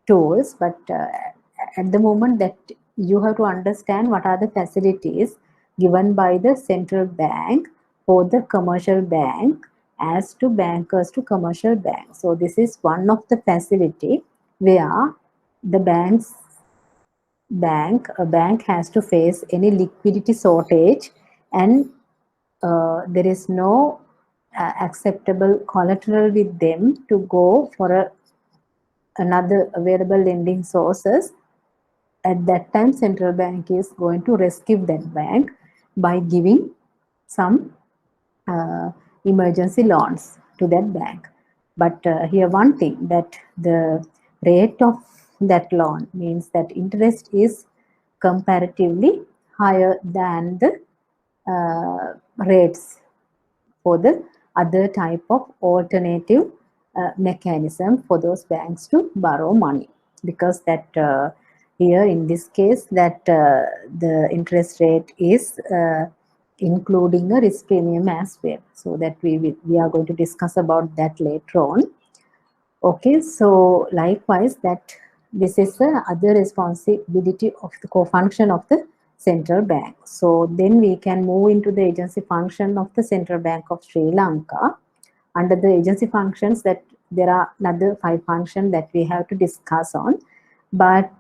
tools. But at the moment, that you have to understand what are the facilities given by the central bank for the commercial bank as to bankers to commercial banks. So this is one of the facility where the a bank has to face any liquidity shortage, and there is no acceptable collateral with them to go for another available lending sources. At that time, central bank is going to rescue that bank by giving some emergency loans to that bank. But here one thing, that the rate of that loan means that interest is comparatively higher than the rates for the other type of alternative mechanism for those banks to borrow money, because that here in this case, that the interest rate is including a risk premium as well. So that we are going to discuss about that later on. Okay, so likewise, that this is the other responsibility of the co-function of the central bank. So then we can move into the agency function of the Central Bank of Sri Lanka. Under the agency functions, that there are another 5 functions that we have to discuss on. But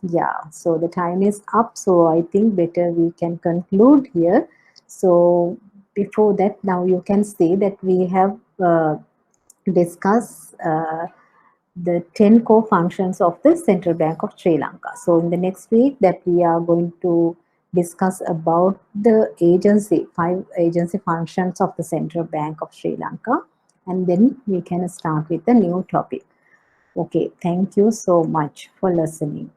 yeah, so the time is up. So I think better we can conclude here. So before that, now you can see that we have discuss the 10 core functions of the Central Bank of Sri Lanka. So in the next week, that we are going to discuss about the 5 agency functions of the Central Bank of Sri Lanka, and then we can start with the new topic. Okay, thank you so much for listening.